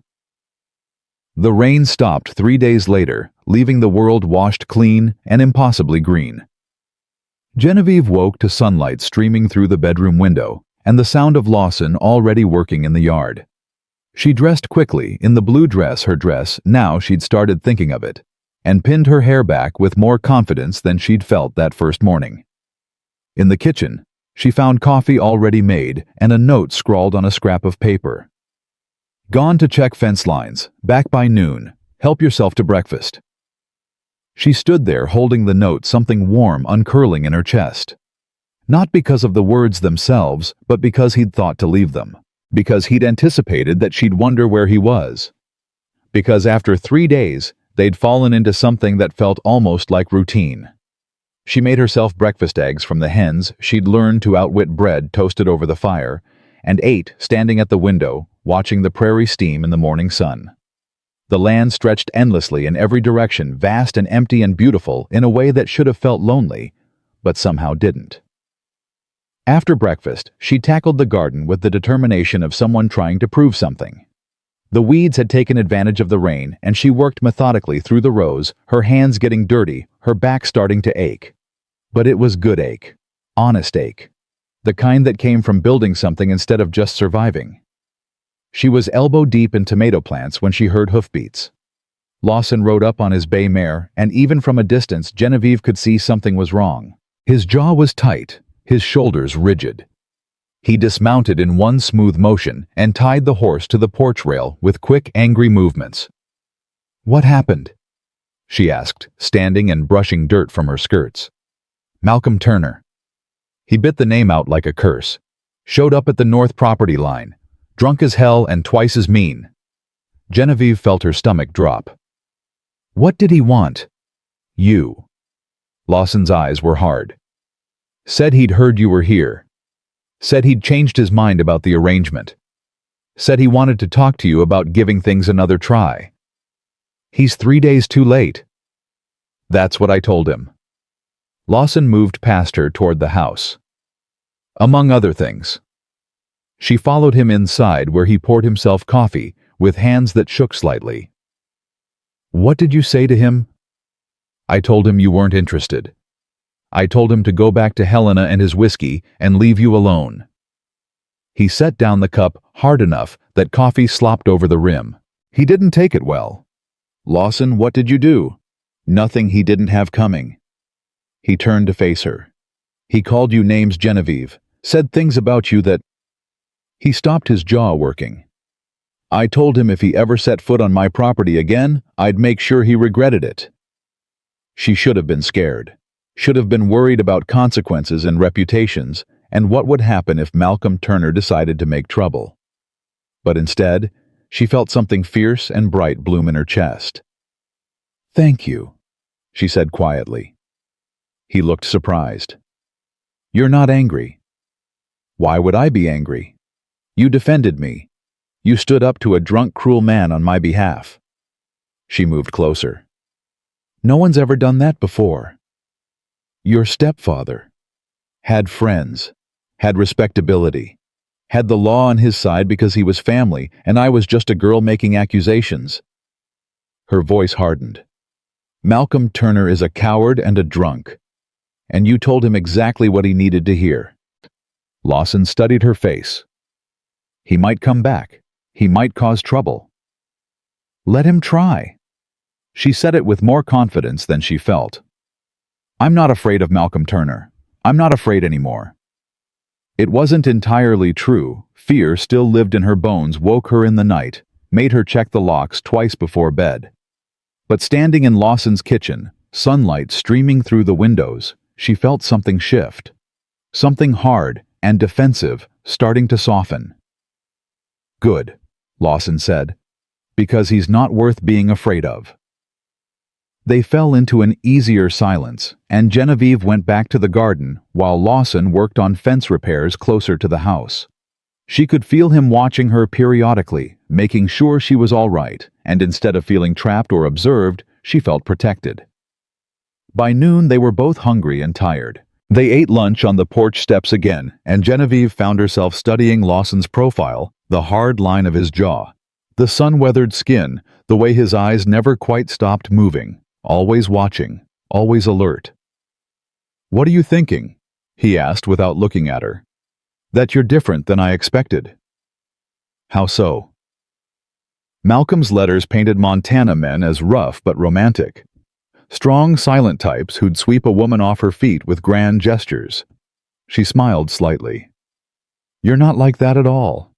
The rain stopped 3 days later, leaving the world washed clean and impossibly green. Genevieve woke to sunlight streaming through the bedroom window and the sound of Lawson already working in the yard. She dressed quickly in the blue dress, her dress, now she'd started thinking of it, and pinned her hair back with more confidence than she'd felt that first morning. In the kitchen, she found coffee already made and a note scrawled on a scrap of paper. Gone to check fence lines, back by noon, help yourself to breakfast. She stood there holding the note, something warm uncurling in her chest. Not because of the words themselves, but because he'd thought to leave them. Because he'd anticipated that she'd wonder where he was. Because after 3 days, they'd fallen into something that felt almost like routine. She made herself breakfast eggs from the hens she'd learned to outwit bread toasted over the fire, and ate standing at the window, watching the prairie steam in the morning sun. The land stretched endlessly in every direction, vast and empty and beautiful in a way that should have felt lonely, but somehow didn't. After breakfast, she tackled the garden with the determination of someone trying to prove something. The weeds had taken advantage of the rain, and she worked methodically through the rows, her hands getting dirty, her back starting to ache. But it was good ache, honest ache, the kind that came from building something instead of just surviving. She was elbow-deep in tomato plants when she heard hoofbeats. Lawson rode up on his bay mare, and even from a distance Genevieve could see something was wrong. His jaw was tight, his shoulders rigid. He dismounted in one smooth motion and tied the horse to the porch rail with quick, angry movements. "What happened?" she asked, standing and brushing dirt from her skirts. "Malcolm Turner." He bit the name out like a curse. Showed up at the north property line. Drunk as hell and twice as mean. Genevieve felt her stomach drop. What did he want? You. Lawson's eyes were hard. Said he'd heard you were here. Said he'd changed his mind about the arrangement. Said he wanted to talk to you about giving things another try. He's 3 days too late. That's what I told him. Lawson moved past her toward the house. Among other things. She followed him inside where he poured himself coffee with hands that shook slightly. What did you say to him? I told him you weren't interested. I told him to go back to Helena and his whiskey and leave you alone. He set down the cup hard enough that coffee slopped over the rim. He didn't take it well. Lawson, what did you do? Nothing he didn't have coming. He turned to face her. He called you names, Genevieve, said things about you that... He stopped, his jaw working. I told him if he ever set foot on my property again, I'd make sure he regretted it. She should have been scared. Should have been worried about consequences and reputations and what would happen if Malcolm Turner decided to make trouble. But instead, she felt something fierce and bright bloom in her chest. Thank you, she said quietly. He looked surprised. You're not angry. Why would I be angry? You defended me. You stood up to a drunk, cruel man on my behalf. She moved closer. No one's ever done that before. Your stepfather had friends, had respectability, had the law on his side because he was family and I was just a girl making accusations. Her voice hardened. Malcolm Turner is a coward and a drunk. And you told him exactly what he needed to hear. Lawson studied her face. He might come back. He might cause trouble. Let him try. She said it with more confidence than she felt. I'm not afraid of Malcolm Turner. I'm not afraid anymore. It wasn't entirely true. Fear still lived in her bones, woke her in the night, made her check the locks twice before bed. But standing in Lawson's kitchen, sunlight streaming through the windows, she felt something shift. Something hard and defensive starting to soften. Good, Lawson said, because he's not worth being afraid of. They fell into an easier silence, and Genevieve went back to the garden while Lawson worked on fence repairs closer to the house. She could feel him watching her periodically, making sure she was all right, and instead of feeling trapped or observed, she felt protected. By noon, they were both hungry and tired. They ate lunch on the porch steps again, and Genevieve found herself studying Lawson's profile, the hard line of his jaw, the sun-weathered skin, the way his eyes never quite stopped moving, always watching, always alert. What are you thinking? He asked without looking at her. That you're different than I expected. How so? Malcolm's letters painted Montana men as rough but romantic. Strong, silent types who'd sweep a woman off her feet with grand gestures. She smiled slightly. You're not like that at all.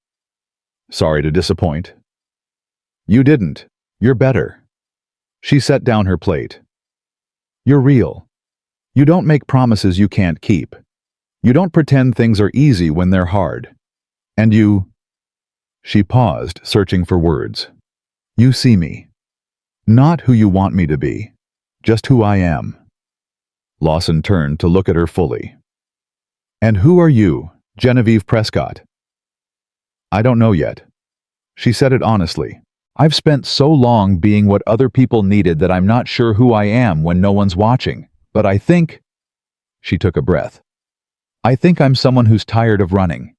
Sorry to disappoint. You didn't. You're better. She set down her plate. You're real. You don't make promises you can't keep. You don't pretend things are easy when they're hard. And you... She paused, searching for words. You see me. Not who you want me to be. Just who I am. Lawson turned to look at her fully. And who are you, Genevieve Prescott? I don't know yet. She said it honestly. I've spent so long being what other people needed that I'm not sure who I am when no one's watching. But I think... She took a breath. I think I'm someone who's tired of running.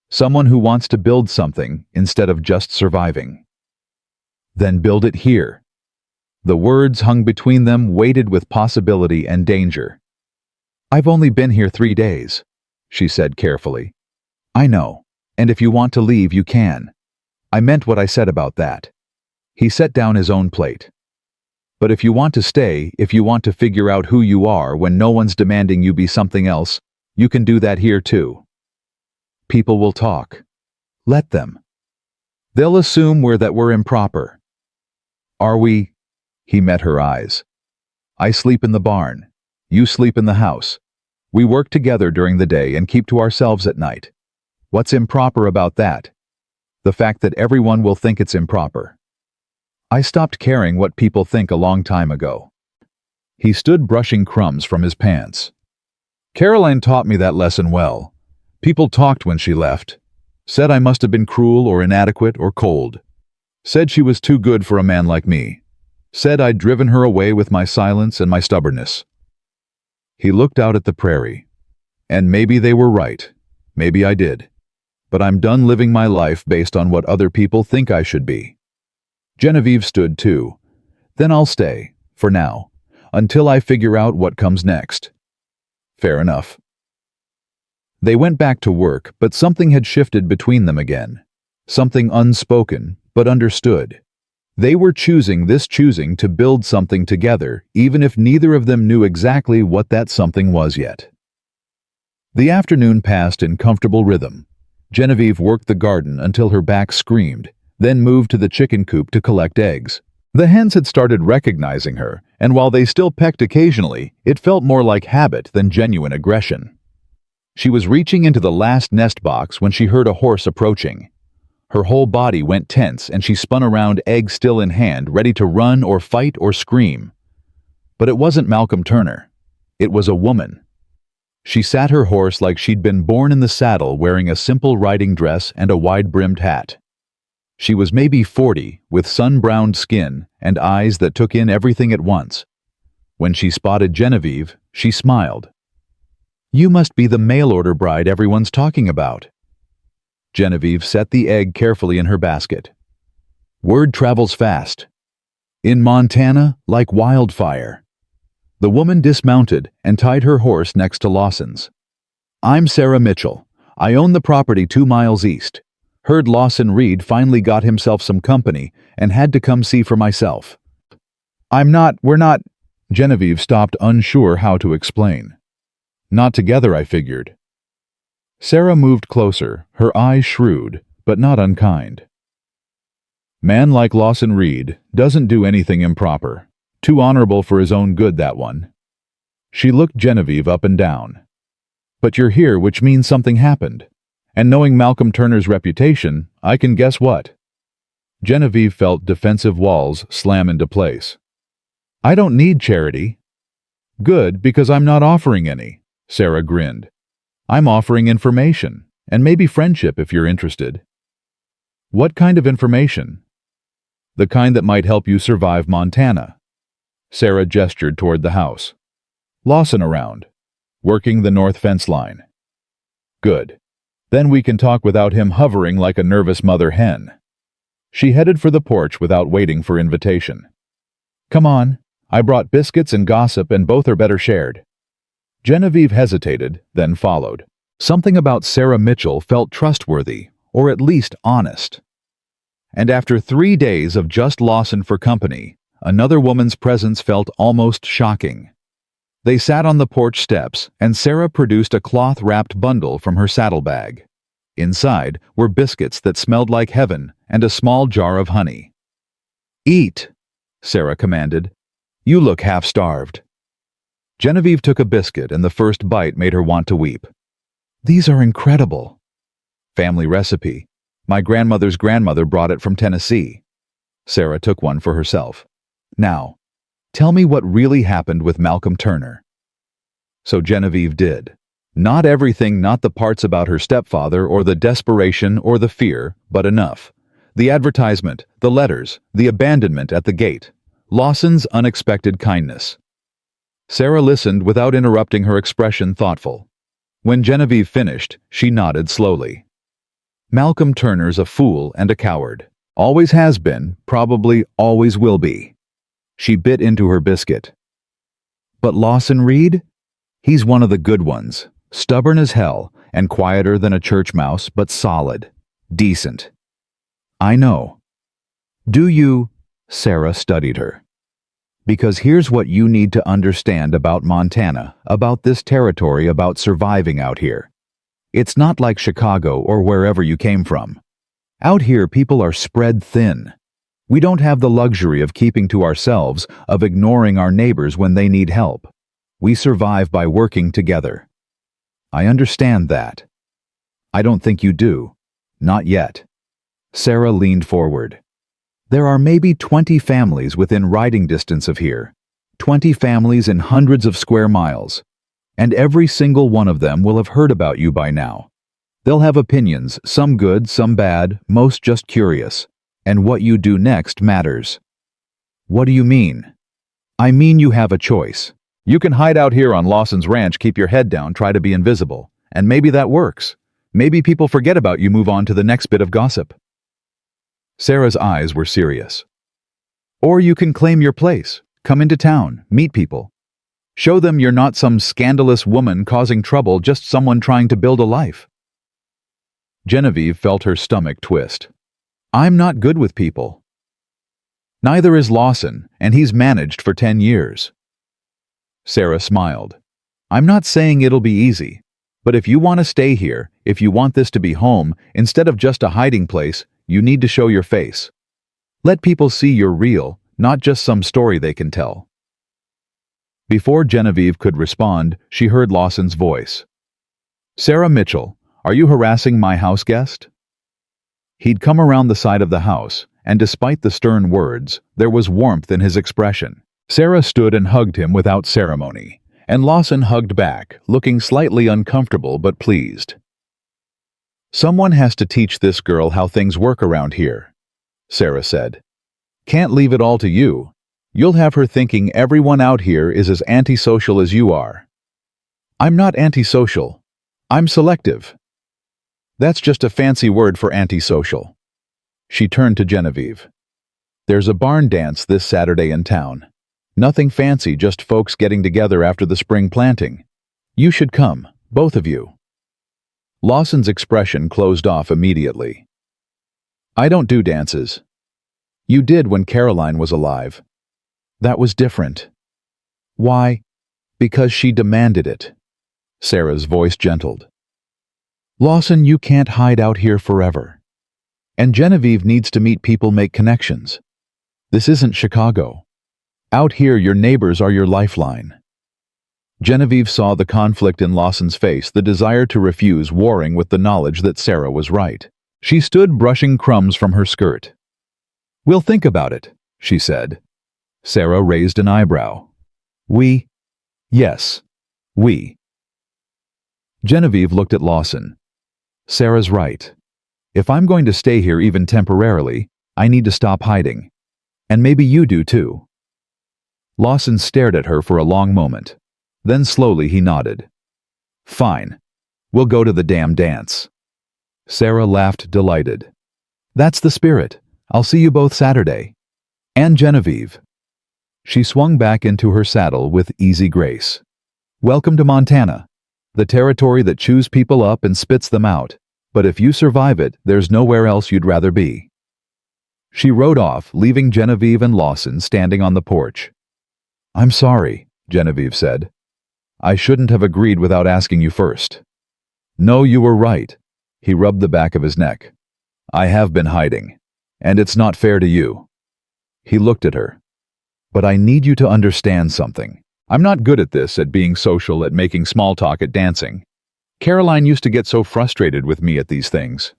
Someone who wants to build something instead of just surviving. Then build it here. The words hung between them, weighted with possibility and danger. I've only been here 3 days, she said carefully. I know, and if you want to leave, you can. I meant what I said about that. He set down his own plate. But if you want to stay, if you want to figure out who you are when no one's demanding you be something else, you can do that here too. People will talk. Let them. They'll assume we're improper. Are we? He met her eyes. I sleep in the barn. You sleep in the house. We work together during the day and keep to ourselves at night. What's improper about that? The fact that everyone will think it's improper. I stopped caring what people think a long time ago. He stood brushing crumbs from his pants. Caroline taught me that lesson well. People talked when she left. Said I must have been cruel or inadequate or cold. Said she was too good for a man like me. Said I'd driven her away with my silence and my stubbornness. He looked out at the prairie. And maybe they were right. Maybe I did. But I'm done living my life based on what other people think I should be. Genevieve stood too. Then I'll stay, for now, until I figure out what comes next. Fair enough. They went back to work, but something had shifted between them again. Something unspoken, but understood. They were choosing to build something together, even if neither of them knew exactly what that something was yet. The afternoon passed in comfortable rhythm. Genevieve worked the garden until her back screamed, then moved to the chicken coop to collect eggs. The hens had started recognizing her, and while they still pecked occasionally, it felt more like habit than genuine aggression. She was reaching into the last nest box when she heard a horse approaching. Her whole body went tense and she spun around, egg still in hand, ready to run or fight or scream. But it wasn't Malcolm Turner. It was a woman. She sat her horse like she'd been born in the saddle, wearing a simple riding dress and a wide-brimmed hat. She was maybe 40, with sun-browned skin and eyes that took in everything at once. When she spotted Genevieve, she smiled. "You must be the mail-order bride everyone's talking about." Genevieve set the egg carefully in her basket. Word travels fast. In Montana, like wildfire. The woman dismounted and tied her horse next to Lawson's. "I'm Sarah Mitchell. I own the property 2 miles east. Heard Lawson Reed finally got himself some company and had to come see for myself." We're not. Genevieve stopped, unsure how to explain. "Not together, I figured." Sarah moved closer, her eyes shrewd, but not unkind. "Man like Lawson Reed doesn't do anything improper. Too honorable for his own good, that one." She looked Genevieve up and down. "But you're here, which means something happened. And knowing Malcolm Turner's reputation, I can guess what." Genevieve felt defensive walls slam into place. "I don't need charity." "Good, because I'm not offering any," Sarah grinned. "I'm offering information, and maybe friendship if you're interested." "What kind of information?" "The kind that might help you survive Montana." Sarah gestured toward the house. "Lawson around. Working the north fence line." "Good. Then we can talk without him hovering like a nervous mother hen." She headed for the porch without waiting for invitation. "Come on. I brought biscuits and gossip, and both are better shared." Genevieve hesitated, then followed. Something about Sarah Mitchell felt trustworthy, or at least honest. And after 3 days of just Lawson for company, another woman's presence felt almost shocking. They sat on the porch steps, and Sarah produced a cloth-wrapped bundle from her saddlebag. Inside were biscuits that smelled like heaven and a small jar of honey. "Eat," Sarah commanded. "You look half-starved." Genevieve took a biscuit, and the first bite made her want to weep. "These are incredible." "Family recipe. My grandmother's grandmother brought it from Tennessee." Sarah took one for herself. "Now, tell me what really happened with Malcolm Turner." So Genevieve did. Not everything, not the parts about her stepfather or the desperation or the fear, but enough. The advertisement, the letters, the abandonment at the gate, Lawson's unexpected kindness. Sarah listened without interrupting, her expression thoughtful. When Genevieve finished, she nodded slowly. "Malcolm Turner's a fool and a coward. Always has been, probably always will be." She bit into her biscuit. "But Lawson Reed? He's one of the good ones. Stubborn as hell, and quieter than a church mouse, but solid. Decent." "I know." "Do you?" Sarah studied her. "Because here's what you need to understand about Montana, about this territory, about surviving out here. It's not like Chicago or wherever you came from. Out here, people are spread thin. We don't have the luxury of keeping to ourselves, of ignoring our neighbors when they need help. We survive by working together." "I understand that." I don't think you do. Not yet. Sarah leaned forward. There are maybe 20 families within riding distance of here. 20 families in hundreds of square miles. And every single one of them will have heard about you by now. They'll have opinions, some good, some bad, most just curious. And what you do next matters. What do you mean? I mean you have a choice. You can hide out here on Lawson's ranch, keep your head down, try to be invisible. And maybe that works. Maybe people forget about you, move on to the next bit of gossip. Sarah's eyes were serious. Or you can claim your place, come into town, meet people. Show them you're not some scandalous woman causing trouble, just someone trying to build a life. Genevieve felt her stomach twist. I'm not good with people. Neither is Lawson, and he's managed for 10 years. Sarah smiled. I'm not saying it'll be easy, but if you want to stay here, if you want this to be home, instead of just a hiding place, you need to show your face. Let people see you're real, not just some story they can tell. Before Genevieve could respond, she heard Lawson's voice. Sarah Mitchell, are you harassing my house guest? He'd come around the side of the house, and despite the stern words, there was warmth in his expression. Sarah stood and hugged him without ceremony, and Lawson hugged back, looking slightly uncomfortable but pleased. Someone has to teach this girl how things work around here, Sarah said. Can't leave it all to you. You'll have her thinking everyone out here is as antisocial as you are. I'm not antisocial. I'm selective. That's just a fancy word for antisocial. She turned to Genevieve. There's a barn dance this Saturday in town. Nothing fancy, just folks getting together after the spring planting. You should come, both of you. Lawson's expression closed off immediately. I don't do dances. You did when Caroline was alive. That was different. Why? Because she demanded it. Sarah's voice gentled. Lawson, you can't hide out here forever. And Genevieve needs to meet people, make connections. This isn't Chicago. Out here, your neighbors are your lifeline. Genevieve saw the conflict in Lawson's face, the desire to refuse warring with the knowledge that Sarah was right. She stood brushing crumbs from her skirt. We'll think about it, she said. Sarah raised an eyebrow. We? Yes, we. Genevieve looked at Lawson. Sarah's right. If I'm going to stay here even temporarily, I need to stop hiding. And maybe you do too. Lawson stared at her for a long moment. Then slowly he nodded. Fine. We'll go to the damn dance. Sarah laughed, delighted. That's the spirit. I'll see you both Saturday. And Genevieve. She swung back into her saddle with easy grace. Welcome to Montana, the territory that chews people up and spits them out. But if you survive it, there's nowhere else you'd rather be. She rode off, leaving Genevieve and Lawson standing on the porch. I'm sorry, Genevieve said. I shouldn't have agreed without asking you first. No, you were right. He rubbed the back of his neck. I have been hiding, and it's not fair to you. He looked at her. But I need you to understand something. I'm not good at this, at being social, at making small talk, at dancing. Caroline used to get so frustrated with me at these things.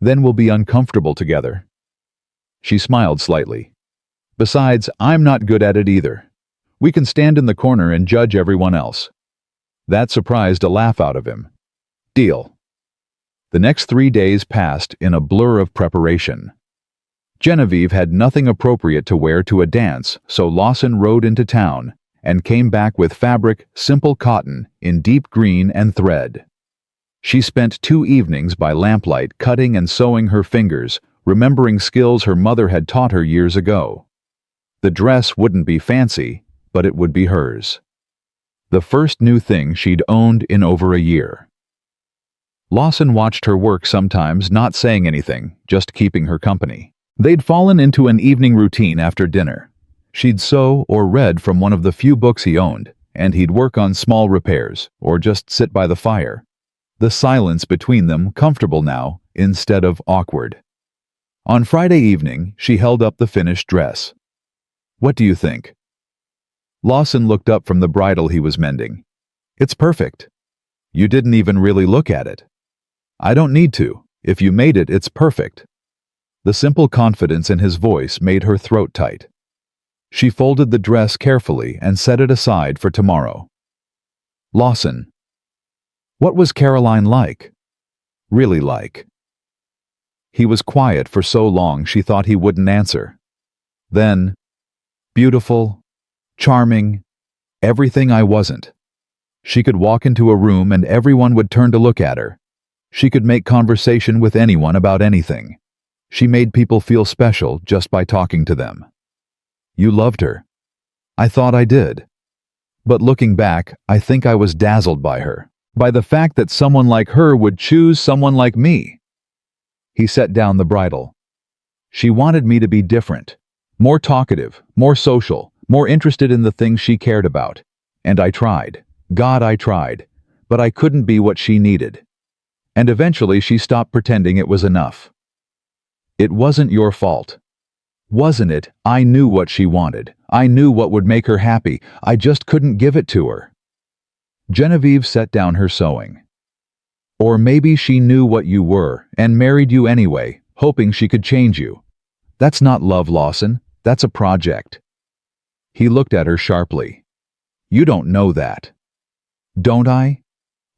Then we'll be uncomfortable together. She smiled slightly. Besides, I'm not good at it either. We can stand in the corner and judge everyone else. That surprised a laugh out of him. Deal. The next 3 days passed in a blur of preparation. Genevieve had nothing appropriate to wear to a dance, so Lawson rode into town and came back with fabric, simple cotton, in deep green and thread. She spent 2 evenings by lamplight cutting and sewing her fingers, remembering skills her mother had taught her years ago. The dress wouldn't be fancy, but it would be hers. The first new thing she'd owned in over a year. Lawson watched her work sometimes, not saying anything, just keeping her company. They'd fallen into an evening routine after dinner. She'd sew or read from one of the few books he owned, and he'd work on small repairs, or just sit by the fire. The silence between them comfortable now, instead of awkward. On Friday evening, she held up the finished dress. What do you think? Lawson looked up from the bridle he was mending. It's perfect. You didn't even really look at it. I don't need to. If you made it, it's perfect. The simple confidence in his voice made her throat tight. She folded the dress carefully and set it aside for tomorrow. Lawson. What was Caroline like? Really like? He was quiet for so long she thought he wouldn't answer. Then, beautiful, charming, everything I wasn't. She could walk into a room and everyone would turn to look at her. She could make conversation with anyone about anything. She made people feel special just by talking to them. You loved her. I thought I did. But looking back, I think I was dazzled by her, by the fact that someone like her would choose someone like me. He set down the bridle. She wanted me to be different, more talkative, more social, more interested in the things she cared about. And I tried. God, I tried. But I couldn't be what she needed. And eventually she stopped pretending it was enough. It wasn't your fault. Wasn't it? I knew what she wanted. I knew what would make her happy. I just couldn't give it to her. Genevieve set down her sewing. Or maybe she knew what you were and married you anyway, hoping she could change you. That's not love, Lawson. That's a project. He looked at her sharply. You don't know that. Don't I?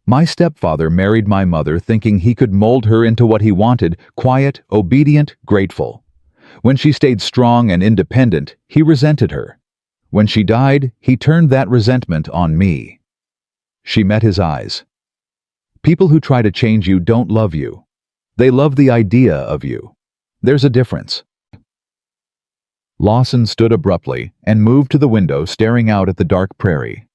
My stepfather married my mother thinking he could mold her into what he wanted, quiet, obedient, grateful. When she stayed strong and independent, he resented her. When she died, he turned that resentment on me. She met his eyes. People who try to change you don't love you. They love the idea of you. There's a difference. Lawson stood abruptly and moved to the window, staring out at the dark prairie.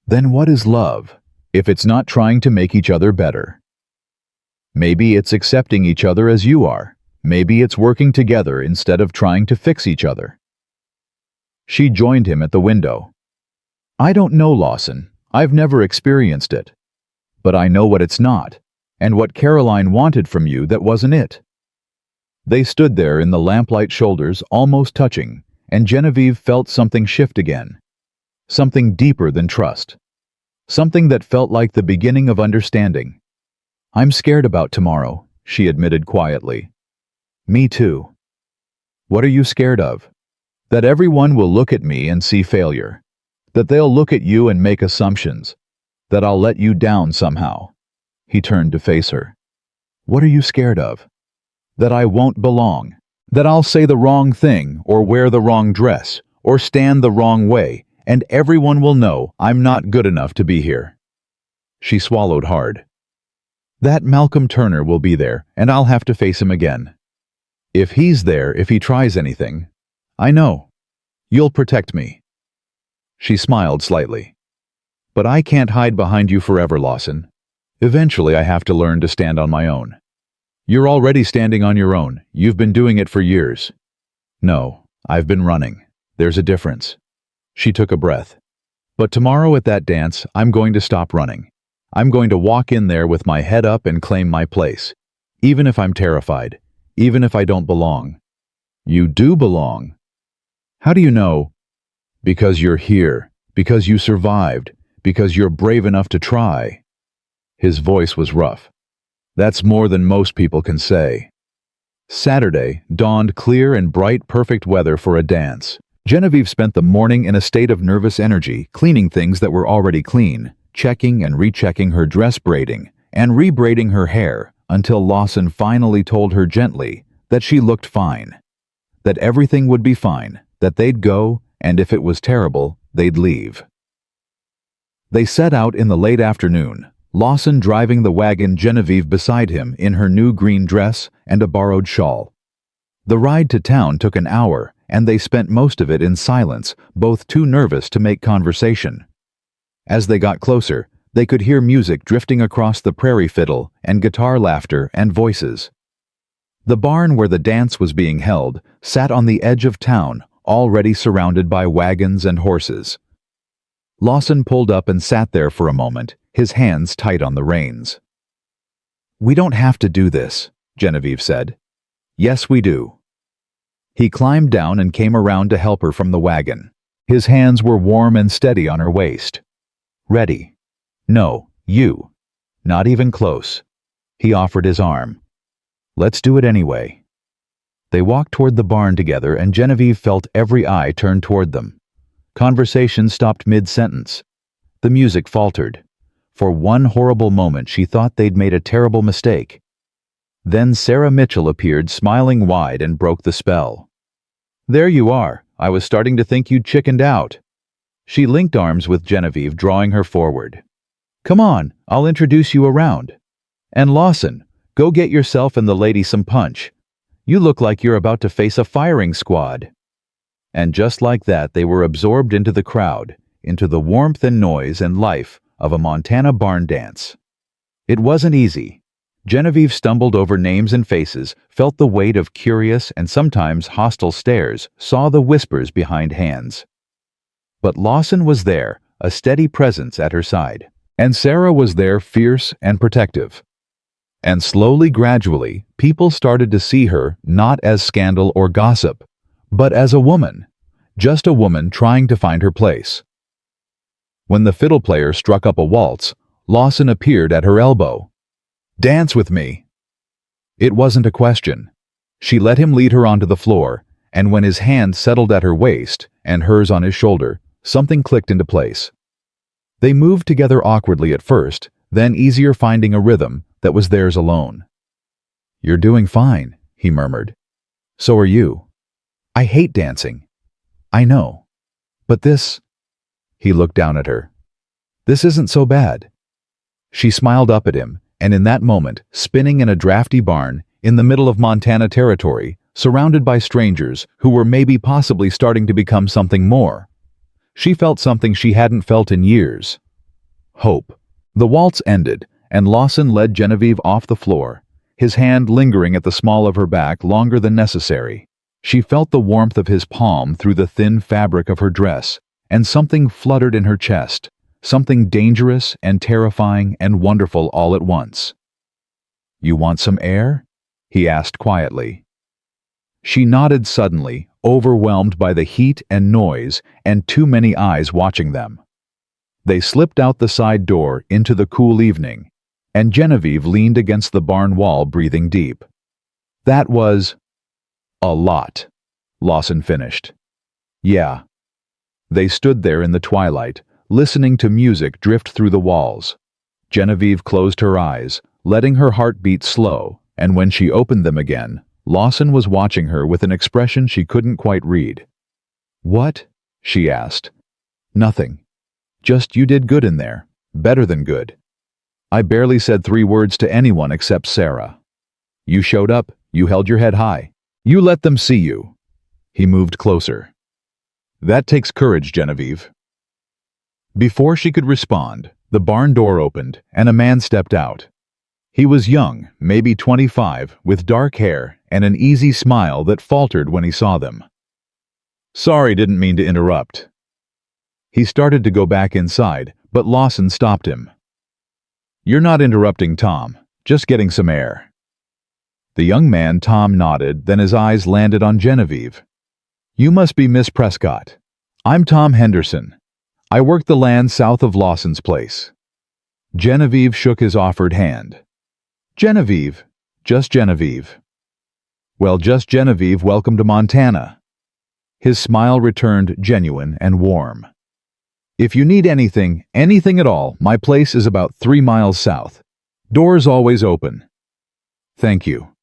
Then what is love, if it's not trying to make each other better? Maybe it's accepting each other as you are. Maybe it's working together instead of trying to fix each other. She joined him at the window. I don't know, Lawson. I've never experienced it. But I know what it's not, and what Caroline wanted from you that wasn't it. They stood there in the lamplight, shoulders almost touching, and Genevieve felt something shift again. Something deeper than trust. Something that felt like the beginning of understanding. I'm scared about tomorrow, she admitted quietly. Me too. What are you scared of? That everyone will look at me and see failure. That they'll look at you and make assumptions. That I'll let you down somehow. He turned to face her. What are you scared of? That I won't belong. That I'll say the wrong thing, or wear the wrong dress, or stand the wrong way, and everyone will know I'm not good enough to be here. She swallowed hard. That Malcolm Turner will be there, and I'll have to face him again. If he's there, if he tries anything, I know. You'll protect me. She smiled slightly. But I can't hide behind you forever, Lawson. Eventually I have to learn to stand on my own. You're already standing on your own. You've been doing it for years. No, I've been running. There's a difference. She took a breath. But tomorrow at that dance, I'm going to stop running. I'm going to walk in there with my head up and claim my place. Even if I'm terrified. Even if I don't belong. You do belong. How do you know? Because you're here. Because you survived. Because you're brave enough to try. His voice was rough. That's more than most people can say. Saturday dawned clear and bright, perfect weather for a dance. Genevieve spent the morning in a state of nervous energy, cleaning things that were already clean, checking and rechecking her dress braiding, and rebraiding her hair, until Lawson finally told her gently that she looked fine. That everything would be fine, that they'd go, and if it was terrible, they'd leave. They set out in the late afternoon, Lawson driving the wagon, Genevieve beside him in her new green dress and a borrowed shawl. The ride to town took an hour, and they spent most of it in silence, both too nervous to make conversation. As they got closer, they could hear music drifting across the prairie, fiddle and guitar, laughter and voices. The barn where the dance was being held sat on the edge of town, already surrounded by wagons and horses. Lawson pulled up and sat there for a moment, his hands tight on the reins. We don't have to do this, Genevieve said. Yes, we do. He climbed down and came around to help her from the wagon. His hands were warm and steady on her waist. Ready? No, you. Not even close. He offered his arm. "Let's do it anyway." They walked toward the barn together, and Genevieve felt every eye turn toward them. Conversation stopped mid-sentence. The music faltered. For one horrible moment she thought they'd made a terrible mistake. Then Sarah Mitchell appeared, smiling wide, and broke the spell. "There you are. I was starting to think you'd chickened out." She linked arms with Genevieve, drawing her forward. "Come on, I'll introduce you around. And Lawson, go get yourself and the lady some punch. You look like you're about to face a firing squad." And just like that, they were absorbed into the crowd, into the warmth and noise and life of a Montana barn dance. It wasn't easy. Genevieve stumbled over names and faces, felt the weight of curious and sometimes hostile stares, saw the whispers behind hands. But Lawson was there, a steady presence at her side. And Sarah was there, fierce and protective. And slowly, gradually, people started to see her not as scandal or gossip, but as a woman, just a woman trying to find her place. When the fiddle player struck up a waltz, Lawson appeared at her elbow. "Dance with me." It wasn't a question. She let him lead her onto the floor, and when his hand settled at her waist and hers on his shoulder, something clicked into place. They moved together awkwardly at first, then easier, finding a rhythm that was theirs alone. "You're doing fine," he murmured. "So are you." "I hate dancing." "I know. But this—" He looked down at her. "This isn't so bad." She smiled up at him, and in that moment, spinning in a drafty barn, in the middle of Montana territory, surrounded by strangers who were maybe possibly starting to become something more, she felt something she hadn't felt in years. Hope. The waltz ended, and Lawson led Genevieve off the floor, his hand lingering at the small of her back longer than necessary. She felt the warmth of his palm through the thin fabric of her dress, and something fluttered in her chest, something dangerous and terrifying and wonderful all at once. "You want some air?" he asked quietly. She nodded suddenly, overwhelmed by the heat and noise and too many eyes watching them. They slipped out the side door into the cool evening, and Genevieve leaned against the barn wall, breathing deep. "That was a lot," Lawson finished. "Yeah." They stood there in the twilight, listening to music drift through the walls. Genevieve closed her eyes, letting her heart beat slow, and when she opened them again, Lawson was watching her with an expression she couldn't quite read. "What?" she asked. "Nothing. Just you did good in there. Better than good. I barely said 3 words to anyone except Sarah. You showed up, you held your head high. You let them see you." He moved closer. "That takes courage, Genevieve." Before she could respond, the barn door opened and a man stepped out. He was young, maybe 25, with dark hair and an easy smile that faltered when he saw them. "Sorry, didn't mean to interrupt." He started to go back inside, but Lawson stopped him. "You're not interrupting, Tom. Just getting some air." The young man, Tom, nodded, then his eyes landed on Genevieve. "You must be Miss Prescott. I'm Tom Henderson. I work the land south of Lawson's place." Genevieve shook his offered hand. "Genevieve. Just Genevieve." "Well, just Genevieve, welcome to Montana." His smile returned, genuine and warm. "If you need anything at all, my place is about 3 miles south. Doors always open." "Thank you."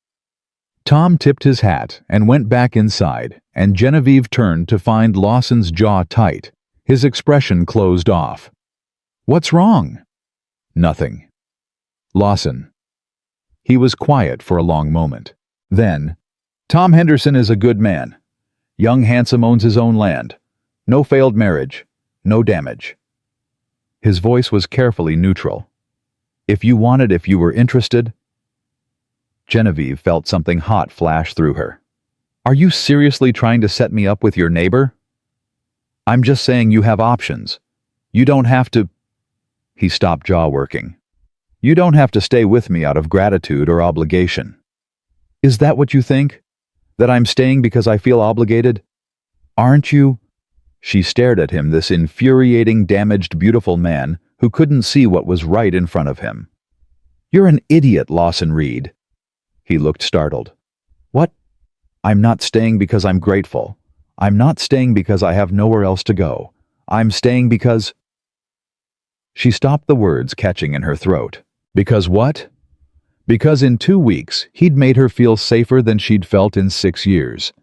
Tom tipped his hat and went back inside, and Genevieve turned to find Lawson's jaw tight, his expression closed off. "What's wrong?" "Nothing." "Lawson." He was quiet for a long moment. Then, "Tom Henderson is a good man. Young, handsome, owns his own land. No failed marriage. No damage." His voice was carefully neutral. "If you were interested—" Genevieve felt something hot flash through her. "Are you seriously trying to set me up with your neighbor?" "I'm just saying you have options. You don't have to—" He stopped, jaw working. "You don't have to stay with me out of gratitude or obligation." "Is that what you think? That I'm staying because I feel obligated? Aren't you?" She stared at him, this infuriating, damaged, beautiful man who couldn't see what was right in front of him. You're an idiot, Lawson Reed. He looked startled. What? I'm not staying because I'm grateful. I'm not staying because I have nowhere else to go. I'm staying because... She stopped, the words catching in her throat. Because what? Because in 2 weeks, he'd made her feel safer than she'd felt in 6 years.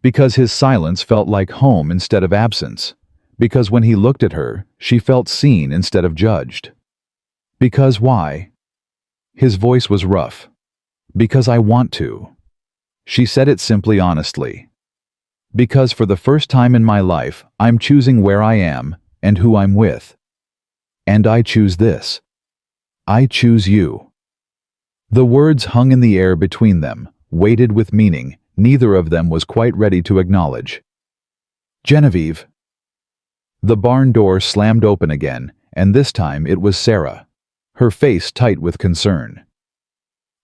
Because his silence felt like home instead of absence. Because when he looked at her, she felt seen instead of judged. Because why? His voice was rough. Because I want to. She said it simply, honestly. Because for the first time in my life, I'm choosing where I am and who I'm with. And I choose this. I choose you. The words hung in the air between them, weighted with meaning neither of them was quite ready to acknowledge. Genevieve. The barn door slammed open again, and this time it was Sarah, her face tight with concern.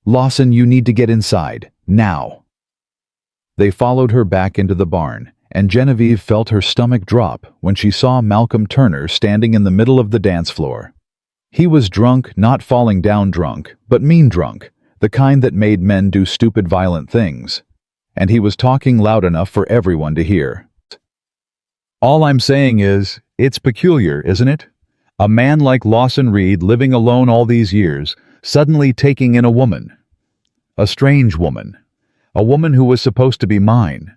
Lawson, you need to get inside, now. They followed her back into the barn, and Genevieve felt her stomach drop when she saw Malcolm Turner standing in the middle of the dance floor. He was drunk, not falling down drunk, but mean drunk, the kind that made men do stupid, violent things. And he was talking loud enough for everyone to hear. All I'm saying is, it's peculiar, isn't it? A man like Lawson Reed, living alone all these years, suddenly taking in a woman. A strange woman. A woman who was supposed to be mine.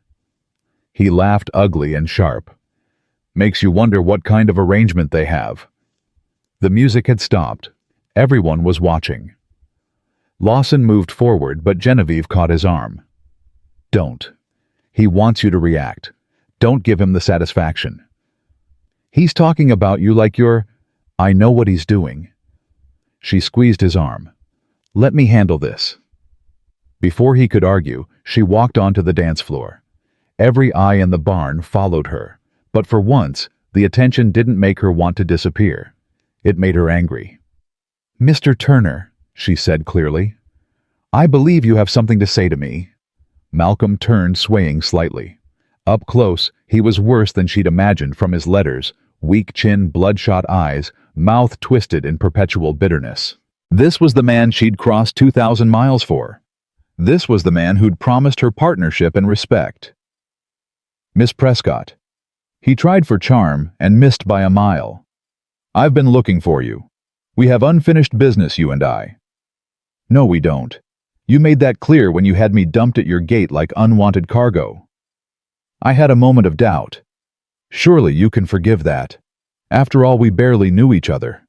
He laughed ugly and sharp. Makes you wonder what kind of arrangement they have. The music had stopped. Everyone was watching. Lawson moved forward, but Genevieve caught his arm. Don't. He wants you to react. Don't give him the satisfaction. He's talking about you like you're... I know what he's doing. She squeezed his arm. Let me handle this. Before he could argue, she walked onto the dance floor. Every eye in the barn followed her, but for once, the attention didn't make her want to disappear. It made her angry. Mr. Turner, she said clearly, I believe you have something to say to me. Malcolm turned, swaying slightly. Up close, he was worse than she'd imagined from his letters, weak chin, bloodshot eyes, mouth twisted in perpetual bitterness. This was the man she'd crossed 2,000 miles for. This was the man who'd promised her partnership and respect. Miss Prescott. He tried for charm and missed by a mile. I've been looking for you. We have unfinished business, you and I. No, we don't. You made that clear when you had me dumped at your gate like unwanted cargo. I had a moment of doubt. Surely you can forgive that. After all, we barely knew each other.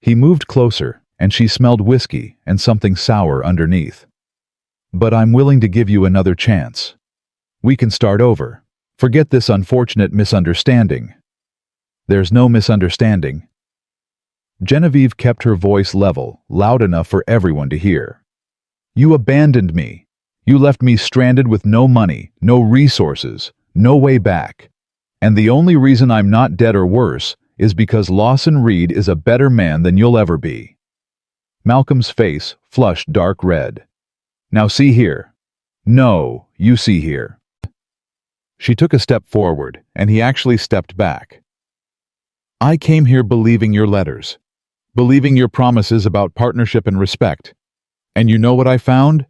He moved closer, and she smelled whiskey and something sour underneath. But I'm willing to give you another chance. We can start over. Forget this unfortunate misunderstanding. There's no misunderstanding. Genevieve kept her voice level, loud enough for everyone to hear. You abandoned me. You left me stranded with no money, no resources, no way back. And the only reason I'm not dead or worse is because Lawson Reed is a better man than you'll ever be. Malcolm's face flushed dark red. Now see here. No, you see here. She took a step forward, and he actually stepped back. I came here believing your letters, believing your promises about partnership and respect. And you know what I found?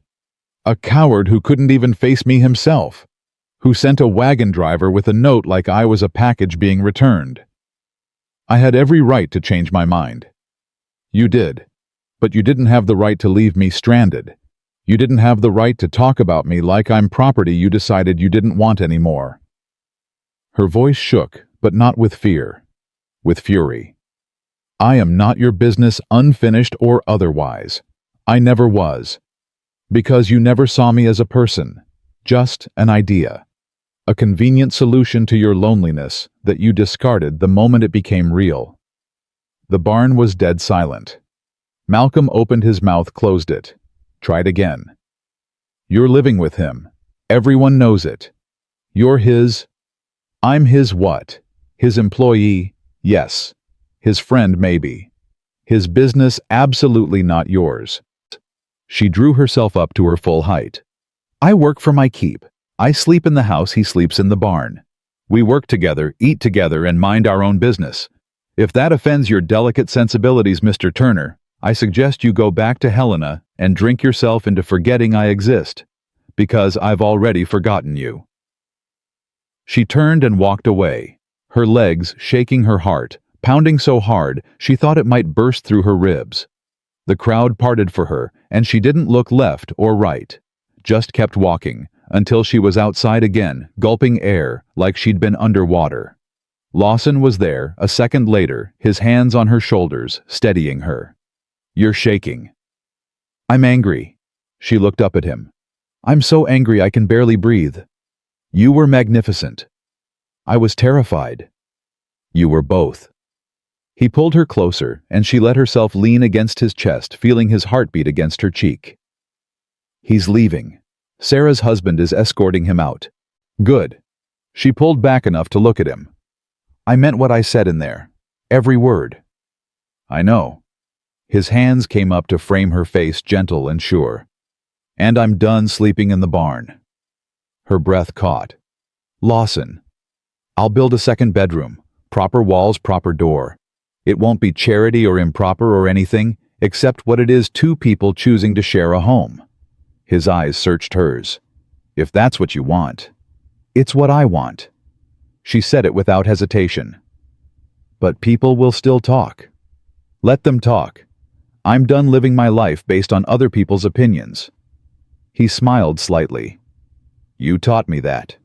A coward who couldn't even face me himself, who sent a wagon driver with a note like I was a package being returned. I had every right to change my mind. You did, but you didn't have the right to leave me stranded. You didn't have the right to talk about me like I'm property you decided you didn't want anymore. Her voice shook, but not with fear, with fury. I am not your business, unfinished or otherwise. I never was. Because you never saw me as a person, just an idea. A convenient solution to your loneliness that you discarded the moment it became real. The barn was dead silent. Malcolm opened his mouth, closed it. Tried again. You're living with him. Everyone knows it. You're his... I'm his what? His employee? Yes. His friend, maybe. His business, absolutely not yours. She drew herself up to her full height. I work for my keep. I sleep in the house, he sleeps in the barn. We work together, eat together, and mind our own business. If that offends your delicate sensibilities, Mr. Turner, I suggest you go back to Helena and drink yourself into forgetting I exist, because I've already forgotten you." She turned and walked away, her legs shaking, her heart pounding so hard she thought it might burst through her ribs. The crowd parted for her, and she didn't look left or right, just kept walking until she was outside again, gulping air like she'd been underwater. Lawson was there a second later, his hands on her shoulders, steadying her. "You're shaking." "I'm angry." She looked up at him. "I'm so angry I can barely breathe." "You were magnificent." "I was terrified." "You were both." He pulled her closer, and she let herself lean against his chest, feeling his heartbeat against her cheek. "He's leaving. Sarah's husband is escorting him out." "Good." She pulled back enough to look at him. "I meant what I said in there. Every word." "I know." His hands came up to frame her face, gentle and sure. "And I'm done sleeping in the barn." Her breath caught. "Lawson, I'll build a second bedroom. Proper walls, proper door. It won't be charity or improper or anything, except what it is, two people choosing to share a home." His eyes searched hers. "If that's what you want." "It's what I want." She said it without hesitation. "But people will still talk." "Let them talk. I'm done living my life based on other people's opinions." He smiled slightly. "You taught me that."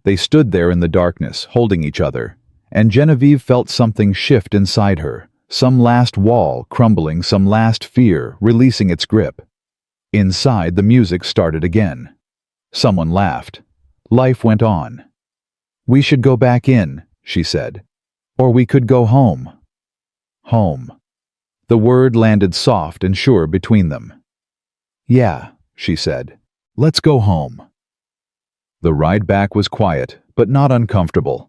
They stood there in the darkness, holding each other, and Genevieve felt something shift inside her, some last wall crumbling, some last fear releasing its grip. Inside, the music started again. Someone laughed. Life went on. "We should go back in," she said. "Or we could go home." Home. The word landed soft and sure between them. "Yeah," she said. "Let's go home." The ride back was quiet, but not uncomfortable.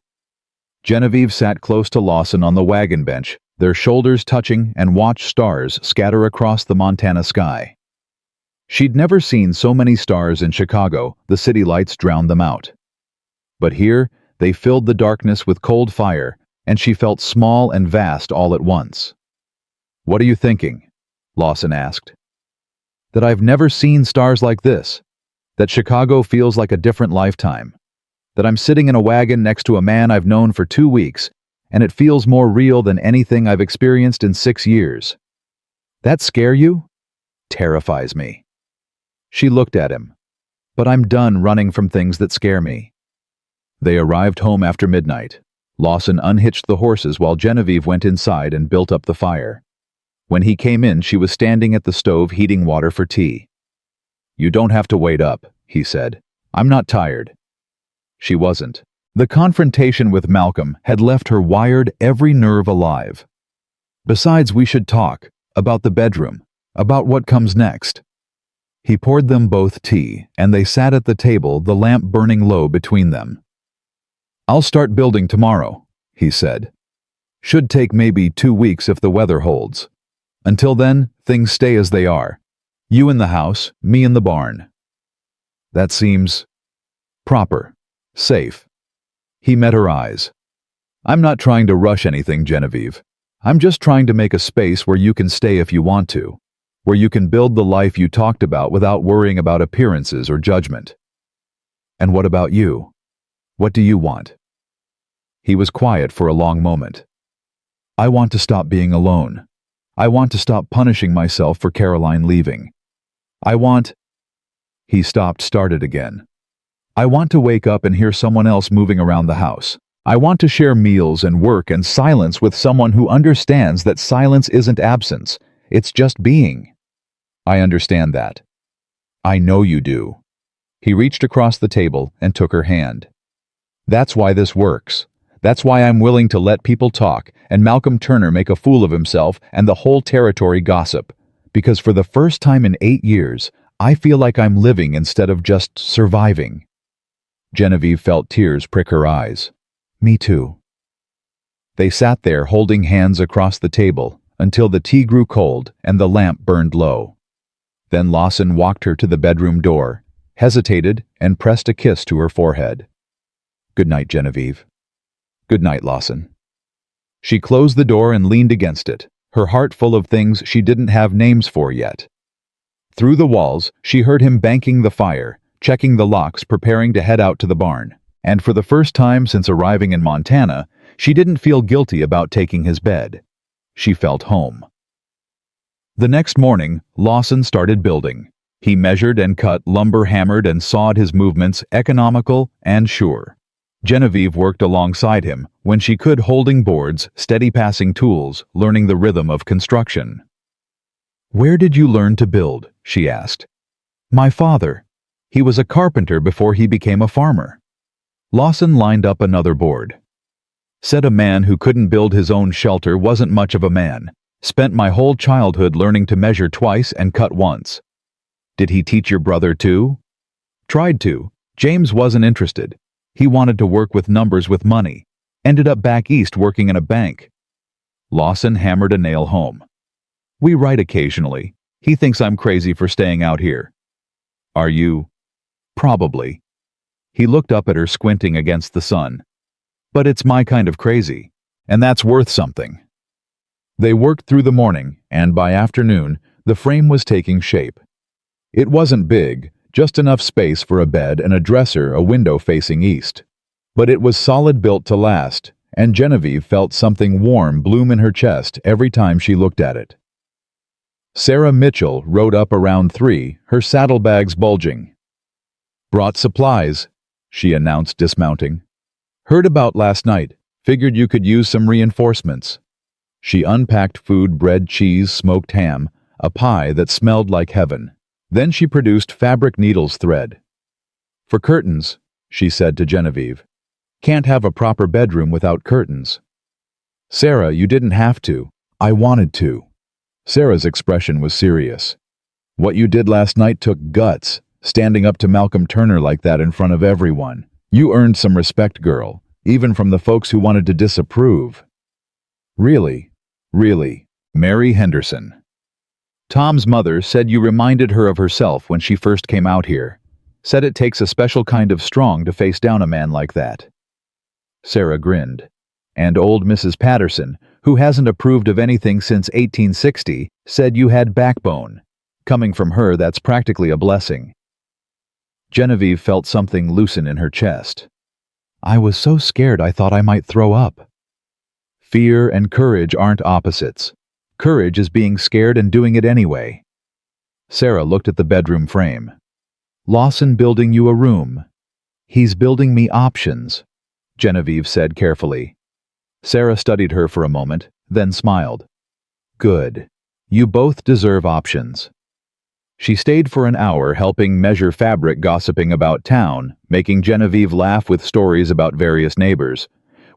Genevieve sat close to Lawson on the wagon bench, their shoulders touching, and watched stars scatter across the Montana sky. She'd never seen so many stars in Chicago, the city lights drowned them out. But here, they filled the darkness with cold fire, and she felt small and vast all at once. "What are you thinking?" Lawson asked. "That I've never seen stars like this. That Chicago feels like a different lifetime. That I'm sitting in a wagon next to a man I've known for 2 weeks, and it feels more real than anything I've experienced in 6 years. That scare you?" "Terrifies me." She looked at him. "But I'm done running from things that scare me." They arrived home after midnight. Lawson unhitched the horses while Genevieve went inside and built up the fire. When he came in, she was standing at the stove heating water for tea. "You don't have to wait up," he said. "I'm not tired." She wasn't. The confrontation with Malcolm had left her wired, every nerve alive. "Besides, we should talk. About the bedroom. About what comes next." He poured them both tea, and they sat at the table, the lamp burning low between them. "I'll start building tomorrow," he said. "Should take maybe 2 weeks if the weather holds. Until then, things stay as they are. You in the house, me in the barn." "That seems proper. Safe." He met her eyes. "I'm not trying to rush anything, Genevieve. I'm just trying to make a space where you can stay if you want to, where you can build the life you talked about without worrying about appearances or judgment." "And what about you? What do you want?" He was quiet for a long moment. "I want to stop being alone. I want to stop punishing myself for Caroline leaving. I want—" He stopped, started again. "I want to wake up and hear someone else moving around the house. I want to share meals and work and silence with someone who understands that silence isn't absence, it's just being." "I understand that." "I know you do." He reached across the table and took her hand. "That's why this works. That's why I'm willing to let people talk and Malcolm Turner make a fool of himself and the whole territory gossip. Because for the first time in 8 years, I feel like I'm living instead of just surviving." Genevieve felt tears prick her eyes. "Me too." They sat there holding hands across the table until the tea grew cold and the lamp burned low. Then Lawson walked her to the bedroom door, hesitated, and pressed a kiss to her forehead. "Good night, Genevieve." "Good night, Lawson." She closed the door and leaned against it, her heart full of things she didn't have names for yet. Through the walls, she heard him banking the fire, checking the locks, preparing to head out to the barn. And for the first time since arriving in Montana, she didn't feel guilty about taking his bed. She felt home. The next morning, Lawson started building. He measured and cut, lumber hammered and sawed, his movements economical and sure. Genevieve worked alongside him, when she could, holding boards, steady passing tools, learning the rhythm of construction. "Where did you learn to build?" she asked. "My father. He was a carpenter before he became a farmer." Lawson lined up another board. "Said a man who couldn't build his own shelter wasn't much of a man. Spent my whole childhood learning to measure twice and cut once." "Did he teach your brother too?" "Tried to. James wasn't interested. He wanted to work with numbers, with money. Ended up back east working in a bank." Lawson hammered a nail home. "We write occasionally. He thinks I'm crazy for staying out here." "Are you?" "Probably." He looked up at her, squinting against the sun. "But it's my kind of crazy, and that's worth something." They worked through the morning, and by afternoon, the frame was taking shape. It wasn't big, just enough space for a bed and a dresser, a window facing east. But it was solid, built to last, and Genevieve felt something warm bloom in her chest every time she looked at it. Sarah Mitchell rode up around 3, her saddlebags bulging. "Brought supplies," she announced, dismounting. "Heard about last night. Figured you could use some reinforcements." She unpacked food: bread, cheese, smoked ham, a pie that smelled like heaven. Then she produced fabric, needles, thread. "For curtains," she said to Genevieve. "Can't have a proper bedroom without curtains." "Sarah, you didn't have to. I wanted to." Sarah's expression was serious. "What you did last night took guts, standing up to Malcolm Turner like that in front of everyone. You earned some respect, girl, even from the folks who wanted to disapprove." "Really? Really?" Mary Henderson. "Tom's mother said you reminded her of herself when she first came out here. Said it takes a special kind of strong to face down a man like that." Sarah grinned. "And old Mrs. Patterson, who hasn't approved of anything since 1860, said you had backbone. Coming from her, that's practically a blessing." Genevieve felt something loosen in her chest. "I was so scared I thought I might throw up." Fear and courage aren't opposites. Courage is being scared and doing it anyway. Sarah looked at the bedroom frame. "Lawson building you a room." "He's building me options," Genevieve said carefully. Sarah studied her for a moment, then smiled. "Good. You both deserve options." She stayed for an hour, helping measure fabric, gossiping about town, making Genevieve laugh with stories about various neighbors.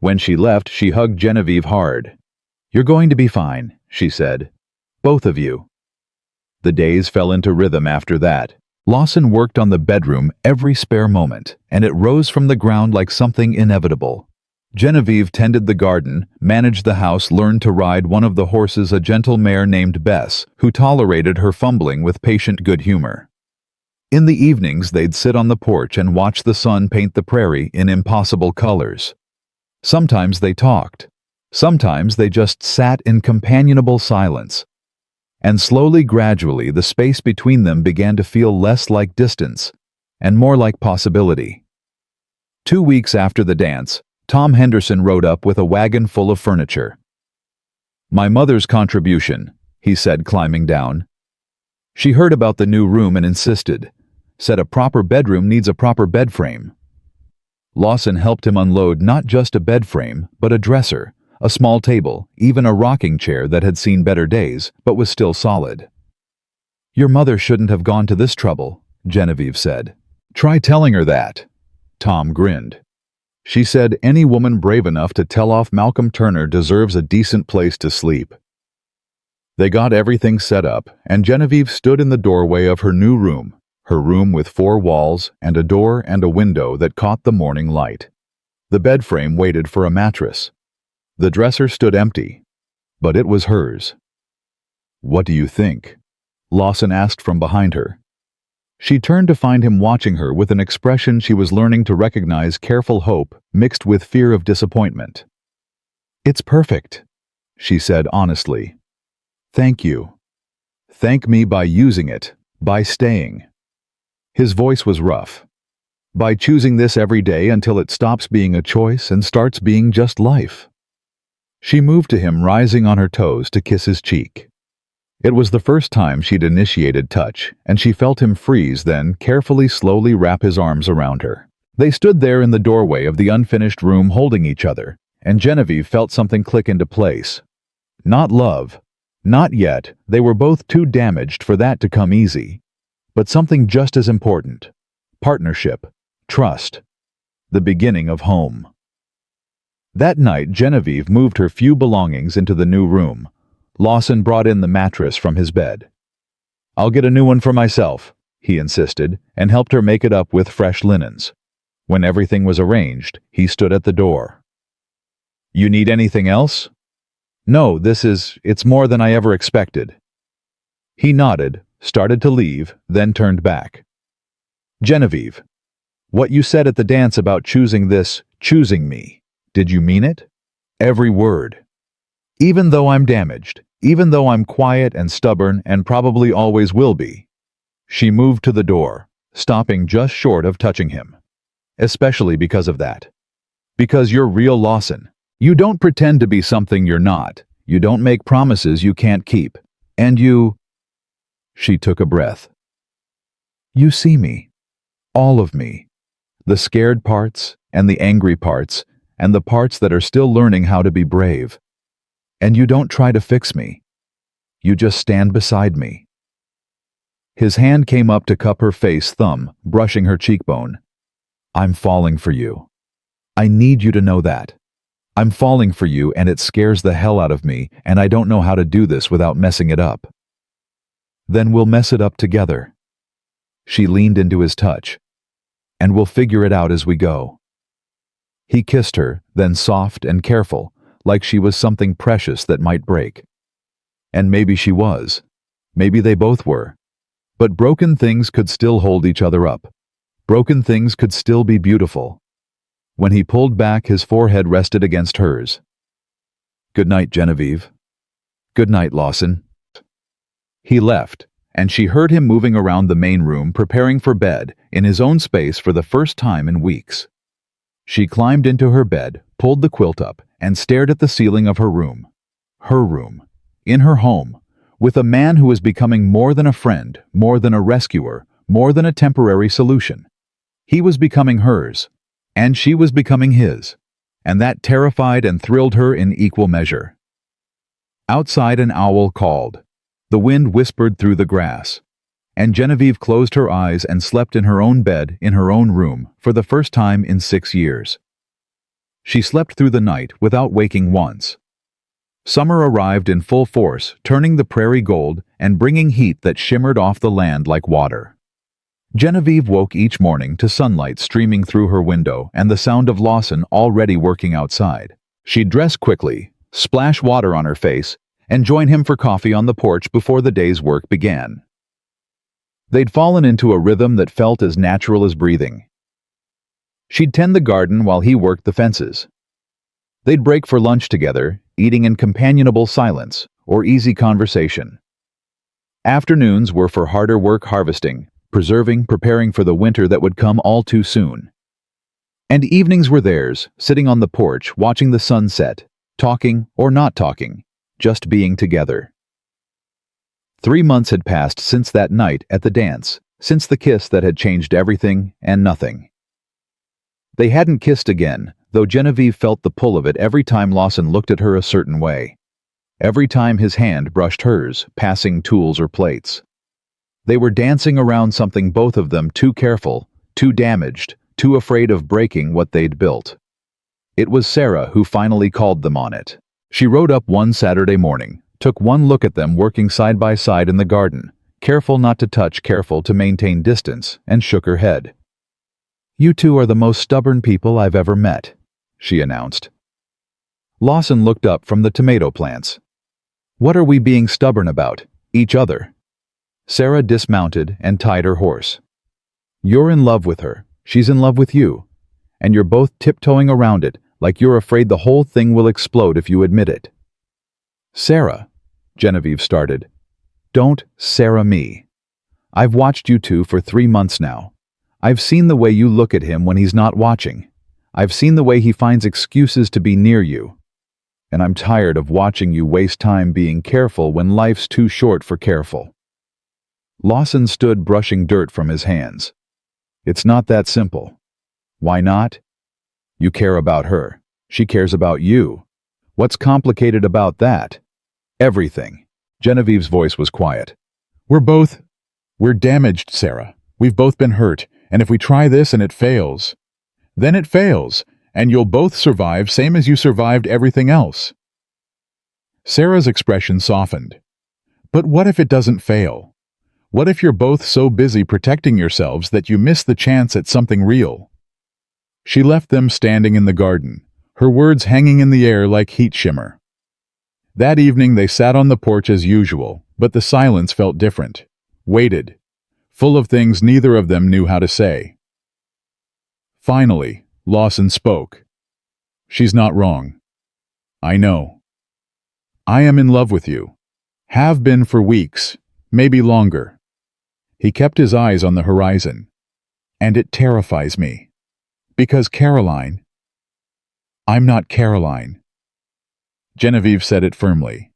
When she left, she hugged Genevieve hard. "You're going to be fine," she said. "Both of you." The days fell into rhythm after that. Lawson worked on the bedroom every spare moment, and it rose from the ground like something inevitable. Genevieve tended the garden, managed the house, learned to ride one of the horses, a gentle mare named Bess, who tolerated her fumbling with patient good humor. In the evenings, they'd sit on the porch and watch the sun paint the prairie in impossible colors. Sometimes they talked. Sometimes they just sat in companionable silence. And slowly, gradually, the space between them began to feel less like distance and more like possibility. 2 weeks after the dance, Tom Henderson rode up with a wagon full of furniture. "My mother's contribution," he said, climbing down. She heard about the new room and insisted. Said a proper bedroom needs a proper bed frame. Lawson helped him unload not just a bed frame, but a dresser, a small table, even a rocking chair that had seen better days, but was still solid. "Your mother shouldn't have gone to this trouble," Genevieve said. "Try telling her that." Tom grinned. She said any woman brave enough to tell off Malcolm Turner deserves a decent place to sleep. They got everything set up, and Genevieve stood in the doorway of her new room, her room with 4 walls and a door and a window that caught the morning light. The bed frame waited for a mattress. The dresser stood empty, but it was hers. "What do you think?" Lawson asked from behind her. She turned to find him watching her with an expression she was learning to recognize: careful hope mixed with fear of disappointment. "It's perfect," she said honestly. Thank you. Thank me by using it, by staying. His voice was rough. By choosing this every day until it stops being a choice and starts being just life. She moved to him, rising on her toes to kiss his cheek. It was the first time she'd initiated touch, and she felt him freeze, then carefully, slowly wrap his arms around her. They stood there in the doorway of the unfinished room holding each other, and Genevieve felt something click into place. Not love. Not yet. They were both too damaged for that to come easy. But something just as important. Partnership. Trust. The beginning of home. That night, Genevieve moved her few belongings into the new room. Lawson brought in the mattress from his bed. "I'll get a new one for myself," he insisted, and helped her make it up with fresh linens. When everything was arranged, he stood at the door. "You need anything else?" "No, it's more than I ever expected." He nodded, started to leave, then turned back. "Genevieve, what you said at the dance about choosing me, did you mean it? Every word. Even though I'm damaged, even though I'm quiet and stubborn and probably always will be." She moved to the door, stopping just short of touching him. "Especially because of that. Because you're real, Lawson. You don't pretend to be something you're not. You don't make promises you can't keep. And you—" She took a breath. "You see me. All of me. The scared parts, and the angry parts, and the parts that are still learning how to be brave. And you don't try to fix me. You just stand beside me." His hand came up to cup her face, thumb brushing her cheekbone. "I'm falling for you. I need you to know that. I'm falling for you, and it scares the hell out of me, and I don't know how to do this without messing it up." "Then we'll mess it up together." She leaned into his touch. "And we'll figure it out as we go." He kissed her, then soft and careful, like she was something precious that might break. And maybe she was. Maybe they both were. But broken things could still hold each other up. Broken things could still be beautiful. When he pulled back, his forehead rested against hers. "Good night, Genevieve." "Good night, Lawson." He left, and she heard him moving around the main room, preparing for bed, in his own space for the first time in weeks. She climbed into her bed, pulled the quilt up, and stared at the ceiling of her room. Her room. In her home. With a man who was becoming more than a friend, more than a rescuer, more than a temporary solution. He was becoming hers, and she was becoming his, and that terrified and thrilled her in equal measure. Outside, an owl called. The wind whispered through the grass. And Genevieve closed her eyes and slept in her own bed, in her own room, for the first time in 6 years. She slept through the night without waking once. Summer arrived in full force, turning the prairie gold and bringing heat that shimmered off the land like water. Genevieve woke each morning to sunlight streaming through her window and the sound of Lawson already working outside. She'd dress quickly, splash water on her face, and join him for coffee on the porch before the day's work began. They'd fallen into a rhythm that felt as natural as breathing. She'd tend the garden while he worked the fences. They'd break for lunch together, eating in companionable silence or easy conversation. Afternoons were for harder work, harvesting, preserving, preparing for the winter that would come all too soon. And evenings were theirs, sitting on the porch, watching the sunset, talking or not talking, just being together. 3 months had passed since that night at the dance, since the kiss that had changed everything and nothing. They hadn't kissed again, though Genevieve felt the pull of it every time Lawson looked at her a certain way. Every time his hand brushed hers, passing tools or plates. They were dancing around something, both of them too careful, too damaged, too afraid of breaking what they'd built. It was Sarah who finally called them on it. She rode up one Saturday morning, took one look at them working side by side in the garden, careful not to touch, careful to maintain distance, and shook her head. "You two are the most stubborn people I've ever met," she announced. Lawson looked up from the tomato plants. "What are we being stubborn about? Each other." Sarah dismounted and tied her horse. "You're in love with her, she's in love with you, and you're both tiptoeing around it like you're afraid the whole thing will explode if you admit it." "Sarah, Genevieve started. Don't Sarah me. I've watched you two for 3 months now. I've seen the way you look at him when he's not watching. I've seen the way he finds excuses to be near you. And I'm tired of watching you waste time being careful when life's too short for careful. Lawson stood brushing dirt from his hands. It's not that simple. Why not? You care about her. She cares about you. What's complicated about that? Everything. Genevieve's voice was quiet. We're damaged, Sarah. We've both been hurt, and if we try this and it fails, then it fails, and you'll both survive same as you survived everything else. Sarah's expression softened. But what if it doesn't fail? What if you're both so busy protecting yourselves that you miss the chance at something real? She left them standing in the garden, her words hanging in the air like heat shimmer. That evening they sat on the porch as usual, but the silence felt different, weighted, full of things neither of them knew how to say. Finally, Lawson spoke. She's not wrong. I know. I am in love with you. Have been for weeks, maybe longer. He kept his eyes on the horizon. And it terrifies me. Because Caroline... I'm not Caroline. Genevieve said it firmly.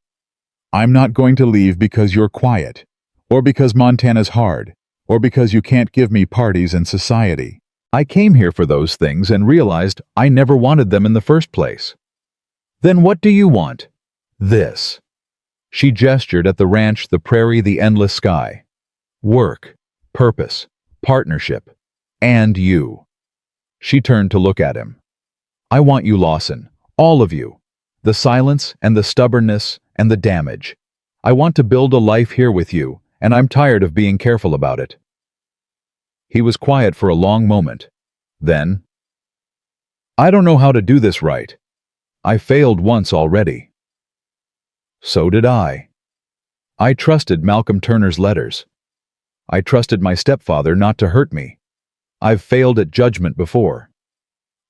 I'm not going to leave because you're quiet, or because Montana's hard, or because you can't give me parties and society. I came here for those things and realized I never wanted them in the first place. Then what do you want? This. She gestured at the ranch, the prairie, the endless sky. Work, purpose, partnership, and you. She turned to look at him. I want you, Lawson, all of you. The silence and the stubbornness and the damage. I want to build a life here with you, and I'm tired of being careful about it. He was quiet for a long moment. Then, I don't know how to do this right. I failed once already. So did I. I trusted Malcolm Turner's letters. I trusted my stepfather not to hurt me. I've failed at judgment before.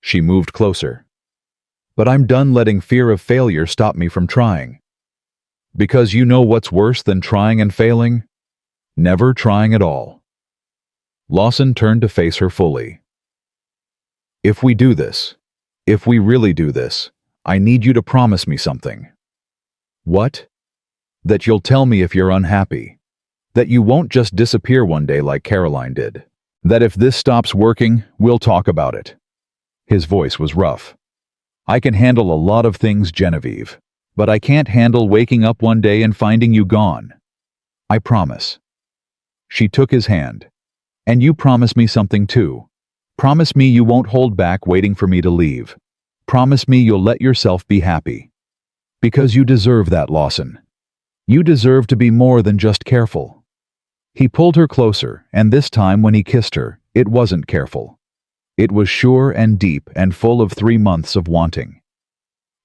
She moved closer. But I'm done letting fear of failure stop me from trying. Because you know what's worse than trying and failing? Never trying at all. Lawson turned to face her fully. If we do this, if we really do this, I need you to promise me something. What? That you'll tell me if you're unhappy. That you won't just disappear one day like Caroline did. That if this stops working, we'll talk about it. His voice was rough. I can handle a lot of things, Genevieve, but I can't handle waking up one day and finding you gone. I promise. She took his hand. And you promise me something too. Promise me you won't hold back waiting for me to leave. Promise me you'll let yourself be happy. Because you deserve that, Lawson. You deserve to be more than just careful. He pulled her closer, and this time when he kissed her, it wasn't careful. It was sure and deep and full of 3 months of wanting.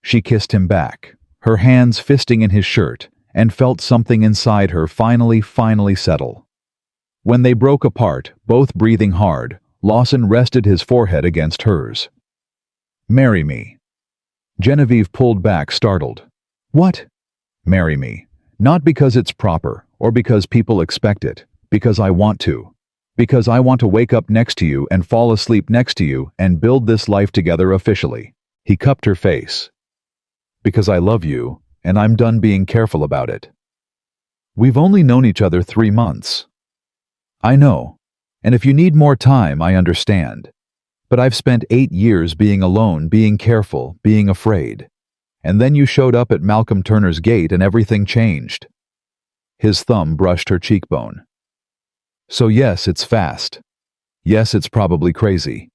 She kissed him back, her hands fisting in his shirt, and felt something inside her finally settle. When they broke apart, both breathing hard, Lawson rested his forehead against hers. Marry me. Genevieve pulled back, startled. What? Marry me. Not because it's proper, or because people expect it, because I want to. Because I want to wake up next to you and fall asleep next to you and build this life together officially. He cupped her face. Because I love you, and I'm done being careful about it. We've only known each other 3 months. I know, and if you need more time, I understand. But I've spent 8 years being alone, being careful, being afraid. And then you showed up at Malcolm Turner's gate and everything changed. His thumb brushed her cheekbone. So yes, it's fast. Yes, it's probably crazy.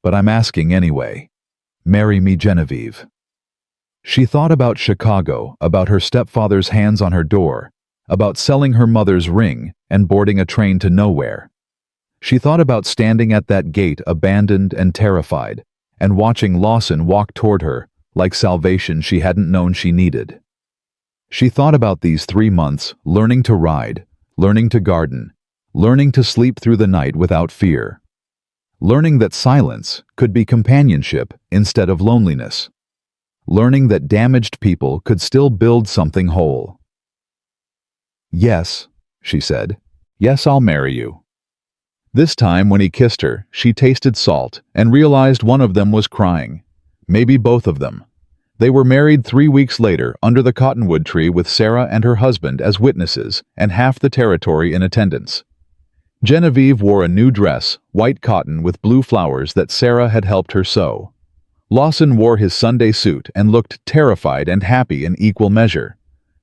But I'm asking anyway. Marry me, Genevieve. She thought about Chicago, about her stepfather's hands on her door, about selling her mother's ring and boarding a train to nowhere. She thought about standing at that gate abandoned and terrified, and watching Lawson walk toward her like salvation she hadn't known she needed. She thought about these 3 months learning to ride, learning to garden, learning to sleep through the night without fear, learning that silence could be companionship instead of loneliness, learning that damaged people could still build something whole. "Yes," she said. "Yes, I'll marry you." This time when he kissed her, she tasted salt and realized one of them was crying. Maybe both of them. They were married 3 weeks later under the cottonwood tree with Sarah and her husband as witnesses and half the territory in attendance. Genevieve wore a new dress, white cotton with blue flowers that Sarah had helped her sew. Lawson wore his Sunday suit and looked terrified and happy in equal measure.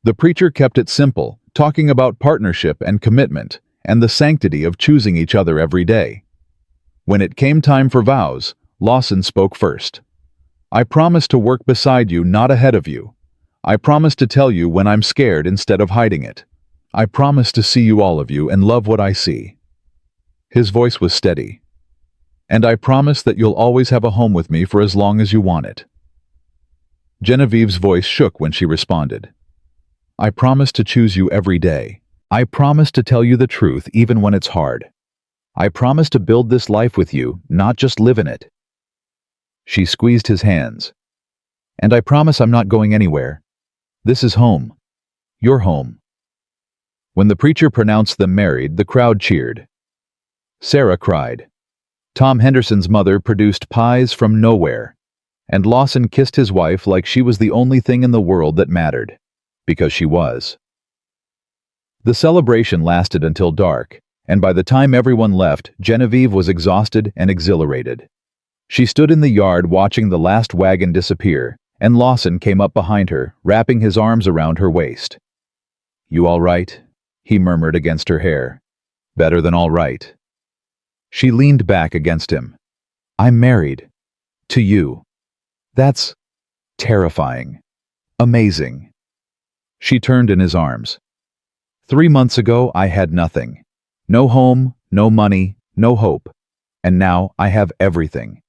The preacher kept it simple, talking about partnership and commitment and the sanctity of choosing each other every day. When it came time for vows, Lawson spoke first. "I promise to work beside you, not ahead of you. I promise to tell you when I'm scared instead of hiding it. I promise to see you, all of you, and love what I see." His voice was steady. "And I promise that you'll always have a home with me for as long as you want it." Genevieve's voice shook when she responded. "I promise to choose you every day. I promise to tell you the truth even when it's hard. I promise to build this life with you, not just live in it." She squeezed his hands. "And I promise I'm not going anywhere. This is home. Your home." When the preacher pronounced them married, the crowd cheered. Sarah cried. Tom Henderson's mother produced pies from nowhere, and Lawson kissed his wife like she was the only thing in the world that mattered, because she was. The celebration lasted until dark, and by the time everyone left, Genevieve was exhausted and exhilarated. She stood in the yard watching the last wagon disappear, and Lawson came up behind her, wrapping his arms around her waist. "You all right?" he murmured against her hair. "Better than all right." She leaned back against him. "I'm married. To you. That's terrifying. Amazing." She turned in his arms. 3 months ago, I had nothing. No home, no money, no hope. And now I have everything.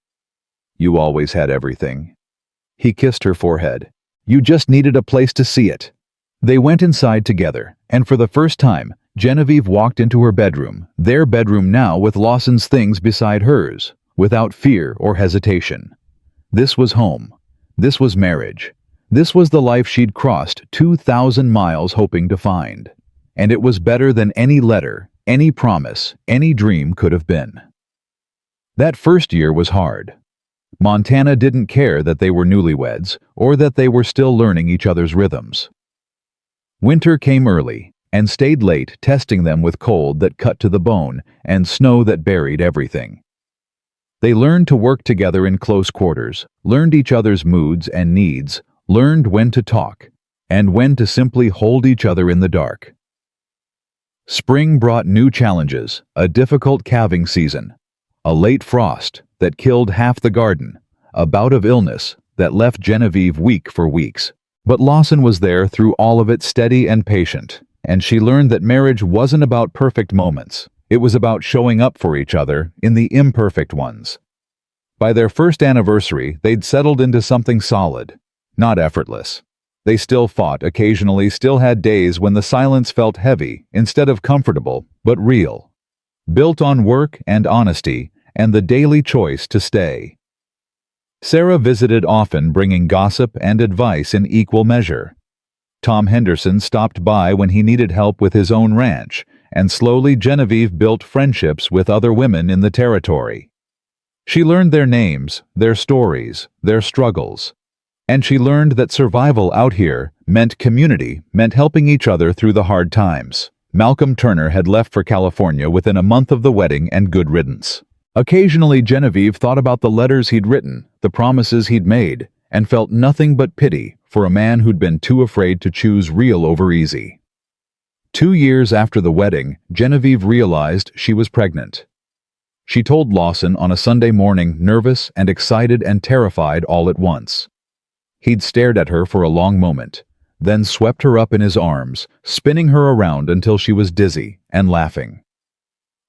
You always had everything." He kissed her forehead. "You just needed a place to see it." They went inside together, and for the first time, Genevieve walked into her bedroom, their bedroom now with Lawson's things beside hers, without fear or hesitation. This was home. This was marriage. This was the life she'd crossed 2,000 miles hoping to find. And it was better than any letter, any promise, any dream could have been. That first year was hard. Montana didn't care that they were newlyweds or that they were still learning each other's rhythms. Winter came early and stayed late, testing them with cold that cut to the bone and snow that buried everything. They learned to work together in close quarters, learned each other's moods and needs, learned when to talk, and when to simply hold each other in the dark. Spring brought new challenges, a difficult calving season, a late frost that killed half the garden, a bout of illness that left Genevieve weak for weeks. But Lawson was there through all of it, steady and patient, and she learned that marriage wasn't about perfect moments. It was about showing up for each other in the imperfect ones. By their first anniversary, they'd settled into something solid, not effortless. They still fought occasionally, still had days when the silence felt heavy instead of comfortable, but real. Built on work and honesty and the daily choice to stay. Sarah visited often, bringing gossip and advice in equal measure. Tom Henderson stopped by when he needed help with his own ranch, and slowly Genevieve built friendships with other women in the territory. She learned their names, their stories, their struggles. And she learned that survival out here meant community, meant helping each other through the hard times. Malcolm Turner had left for California within a month of the wedding, and good riddance. Occasionally Genevieve thought about the letters he'd written, the promises he'd made, and felt nothing but pity for a man who'd been too afraid to choose real over easy. 2 years after the wedding, Genevieve realized she was pregnant. She told Lawson on a Sunday morning, nervous and excited and terrified all at once. He'd stared at her for a long moment, then swept her up in his arms, spinning her around until she was dizzy and laughing.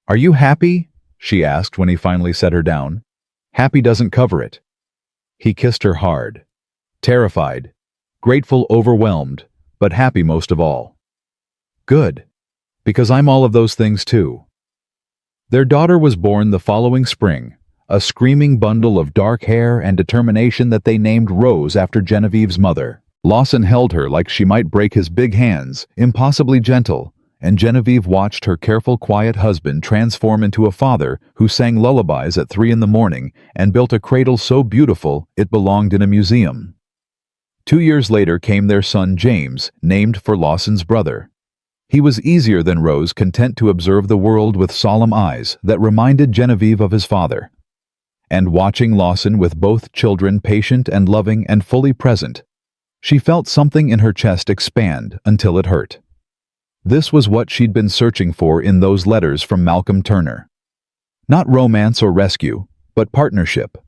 "Are you happy?" she asked when he finally set her down. "Happy doesn't cover it." He kissed her hard. Terrified, grateful, overwhelmed, but happy most of all. "Good, because I'm all of those things too." Their daughter was born the following spring, a screaming bundle of dark hair and determination that they named Rose after Genevieve's mother. Lawson held her like she might break his big hands, impossibly gentle, and Genevieve watched her careful, quiet husband transform into a father who sang lullabies at 3 in the morning and built a cradle so beautiful it belonged in a museum. 2 years later came their son James, named for Lawson's brother. He was easier than Rose, content to observe the world with solemn eyes that reminded Genevieve of his father. And watching Lawson with both children patient and loving and fully present, she felt something in her chest expand until it hurt. This was what she'd been searching for in those letters from Malcolm Turner. Not romance or rescue, but partnership.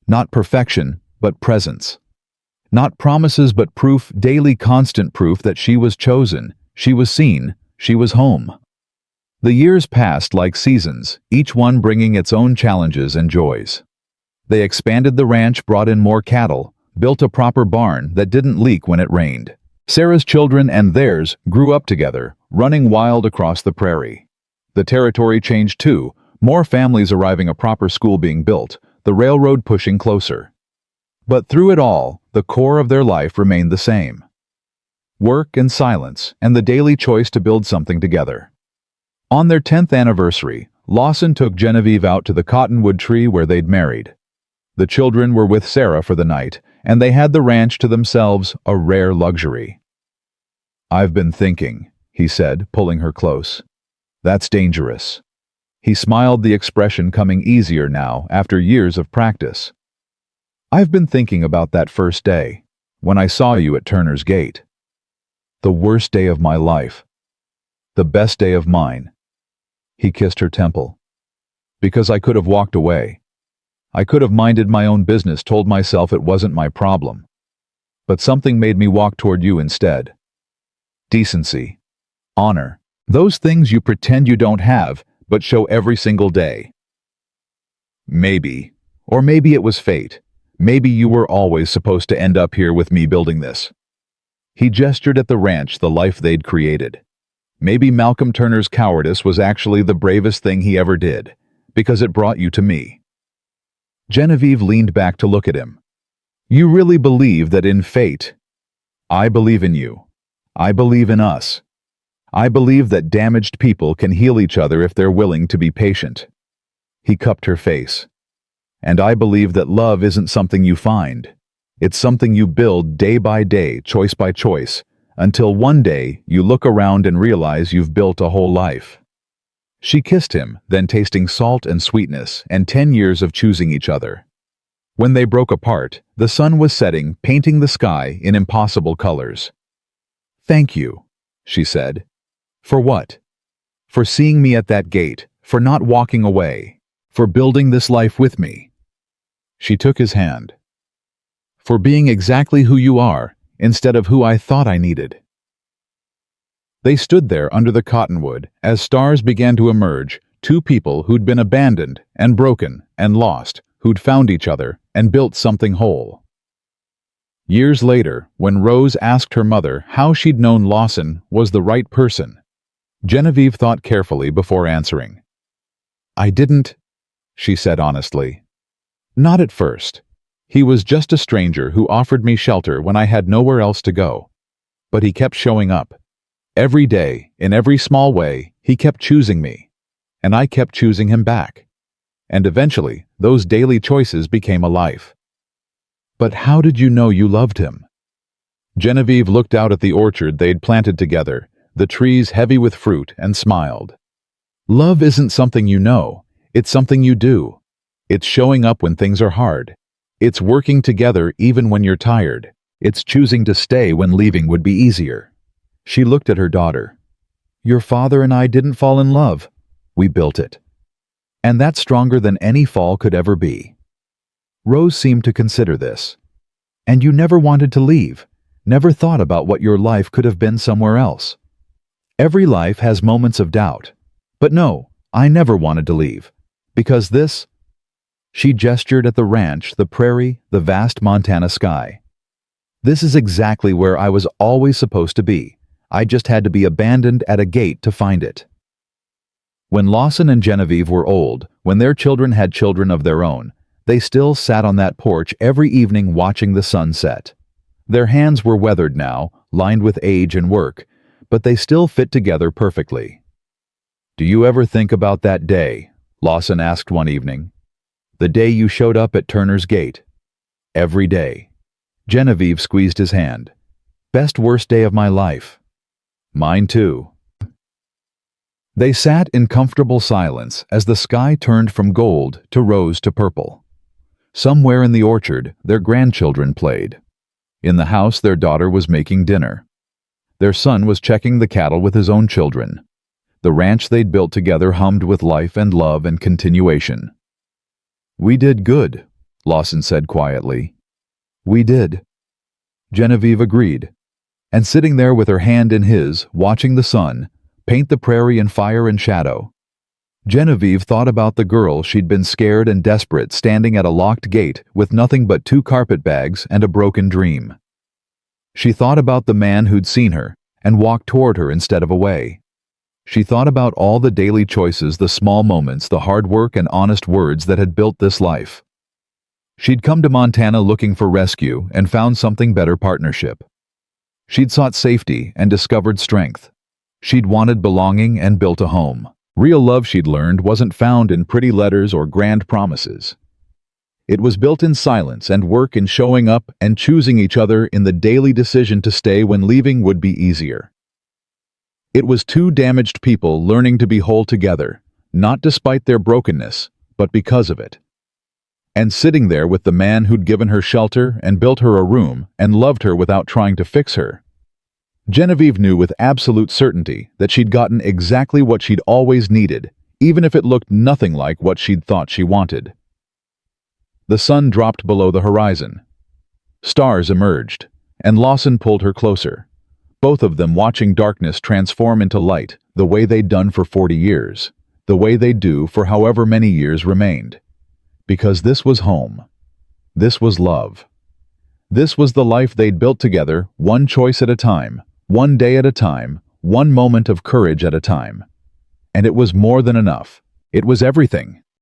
Not perfection, but presence. Not promises, but proof, daily constant proof that she was chosen, she was seen, she was home. The years passed like seasons, each one bringing its own challenges and joys. They expanded the ranch, brought in more cattle, built a proper barn that didn't leak when it rained. Sarah's children and theirs grew up together, running wild across the prairie. The territory changed too, more families arriving, a proper school being built, the railroad pushing closer. But through it all, the core of their life remained the same. Work and silence, and the daily choice to build something together. On their 10th anniversary, Lawson took Genevieve out to the cottonwood tree where they'd married. The children were with Sarah for the night, and they had the ranch to themselves, a rare luxury. "I've been thinking," he said, pulling her close. "That's dangerous." He smiled, the expression coming easier now after years of practice. "I've been thinking about that first day, when I saw you at Turner's Gate. The worst day of my life. The best day of mine." He kissed her temple. "Because I could have walked away. I could have minded my own business, told myself it wasn't my problem. But something made me walk toward you instead. Decency. Honor. Those things you pretend you don't have, but show every single day. Maybe. Or maybe it was fate. Maybe you were always supposed to end up here with me building this." He gestured at the ranch, the life they'd created. Maybe Malcolm Turner's cowardice was actually the bravest thing he ever did, because it brought you to me. Genevieve leaned back to look at him. "You really believe that in fate?" "I believe in you. I believe in us. I believe that damaged people can heal each other if they're willing to be patient." He cupped her face. "And I believe that love isn't something you find. It's something you build day by day, choice by choice, until one day you look around and realize you've built a whole life." She kissed him, then tasting salt and sweetness, and 10 years of choosing each other. When they broke apart, the sun was setting, painting the sky in impossible colors. "Thank you," she said. "For what?" "For seeing me at that gate, for not walking away, for building this life with me." She took his hand. "For being exactly who you are, instead of who I thought I needed." They stood there under the cottonwood as stars began to emerge, two people who'd been abandoned and broken and lost, who'd found each other and built something whole. Years later, when Rose asked her mother how she'd known Lawson was the right person, Genevieve thought carefully before answering. "I didn't," she said honestly. "Not at first. He was just a stranger who offered me shelter when I had nowhere else to go. But he kept showing up. Every day, in every small way, he kept choosing me. And I kept choosing him back. And eventually, those daily choices became a life." "But how did you know you loved him?" Genevieve looked out at the orchard they'd planted together, the trees heavy with fruit, and smiled. "Love isn't something you know, it's something you do. It's showing up when things are hard. It's working together even when you're tired. It's choosing to stay when leaving would be easier." She looked at her daughter. "Your father and I didn't fall in love. We built it. And that's stronger than any fall could ever be." Rose seemed to consider this. "And you never wanted to leave, never thought about what your life could have been somewhere else." "Every life has moments of doubt. But no, I never wanted to leave. Because this..." She gestured at the ranch, the prairie, the vast Montana sky. "This is exactly where I was always supposed to be. I just had to be abandoned at a gate to find it." When Lawson and Genevieve were old, when their children had children of their own, they still sat on that porch every evening watching the sun set. Their hands were weathered now, lined with age and work, but they still fit together perfectly. "Do you ever think about that day?" Lawson asked one evening. "The day you showed up at Turner's Gate." "Every day." Genevieve squeezed his hand. "Best worst day of my life." "Mine too." They sat in comfortable silence as the sky turned from gold to rose to purple. Somewhere in the orchard, their grandchildren played. In the house, their daughter was making dinner. Their son was checking the cattle with his own children. The ranch they'd built together hummed with life and love and continuation. "We did good," Lawson said quietly. "We did." Genevieve agreed. And sitting there with her hand in his, watching the sun paint the prairie in fire and shadow, Genevieve thought about the girl she'd been scared and desperate standing at a locked gate with nothing but 2 carpetbags and a broken dream. She thought about the man who'd seen her and walked toward her instead of away. She thought about all the daily choices, the small moments, the hard work and honest words that had built this life. She'd come to Montana looking for rescue and found something better: partnership. She'd sought safety and discovered strength. She'd wanted belonging and built a home. Real love, she'd learned, wasn't found in pretty letters or grand promises. It was built in silence and work, in showing up and choosing each other, in the daily decision to stay when leaving would be easier. It was 2 damaged people learning to be whole together, not despite their brokenness, but because of it. And sitting there with the man who'd given her shelter and built her a room and loved her without trying to fix her, Genevieve knew with absolute certainty that she'd gotten exactly what she'd always needed, even if it looked nothing like what she'd thought she wanted. The sun dropped below the horizon. Stars emerged, and Lawson pulled her closer, both of them watching darkness transform into light, the way they'd done for 40 years, the way they'd do for however many years remained. Because this was home. This was love. This was the life they'd built together, one choice at a time, one day at a time, one moment of courage at a time. And it was more than enough. It was everything.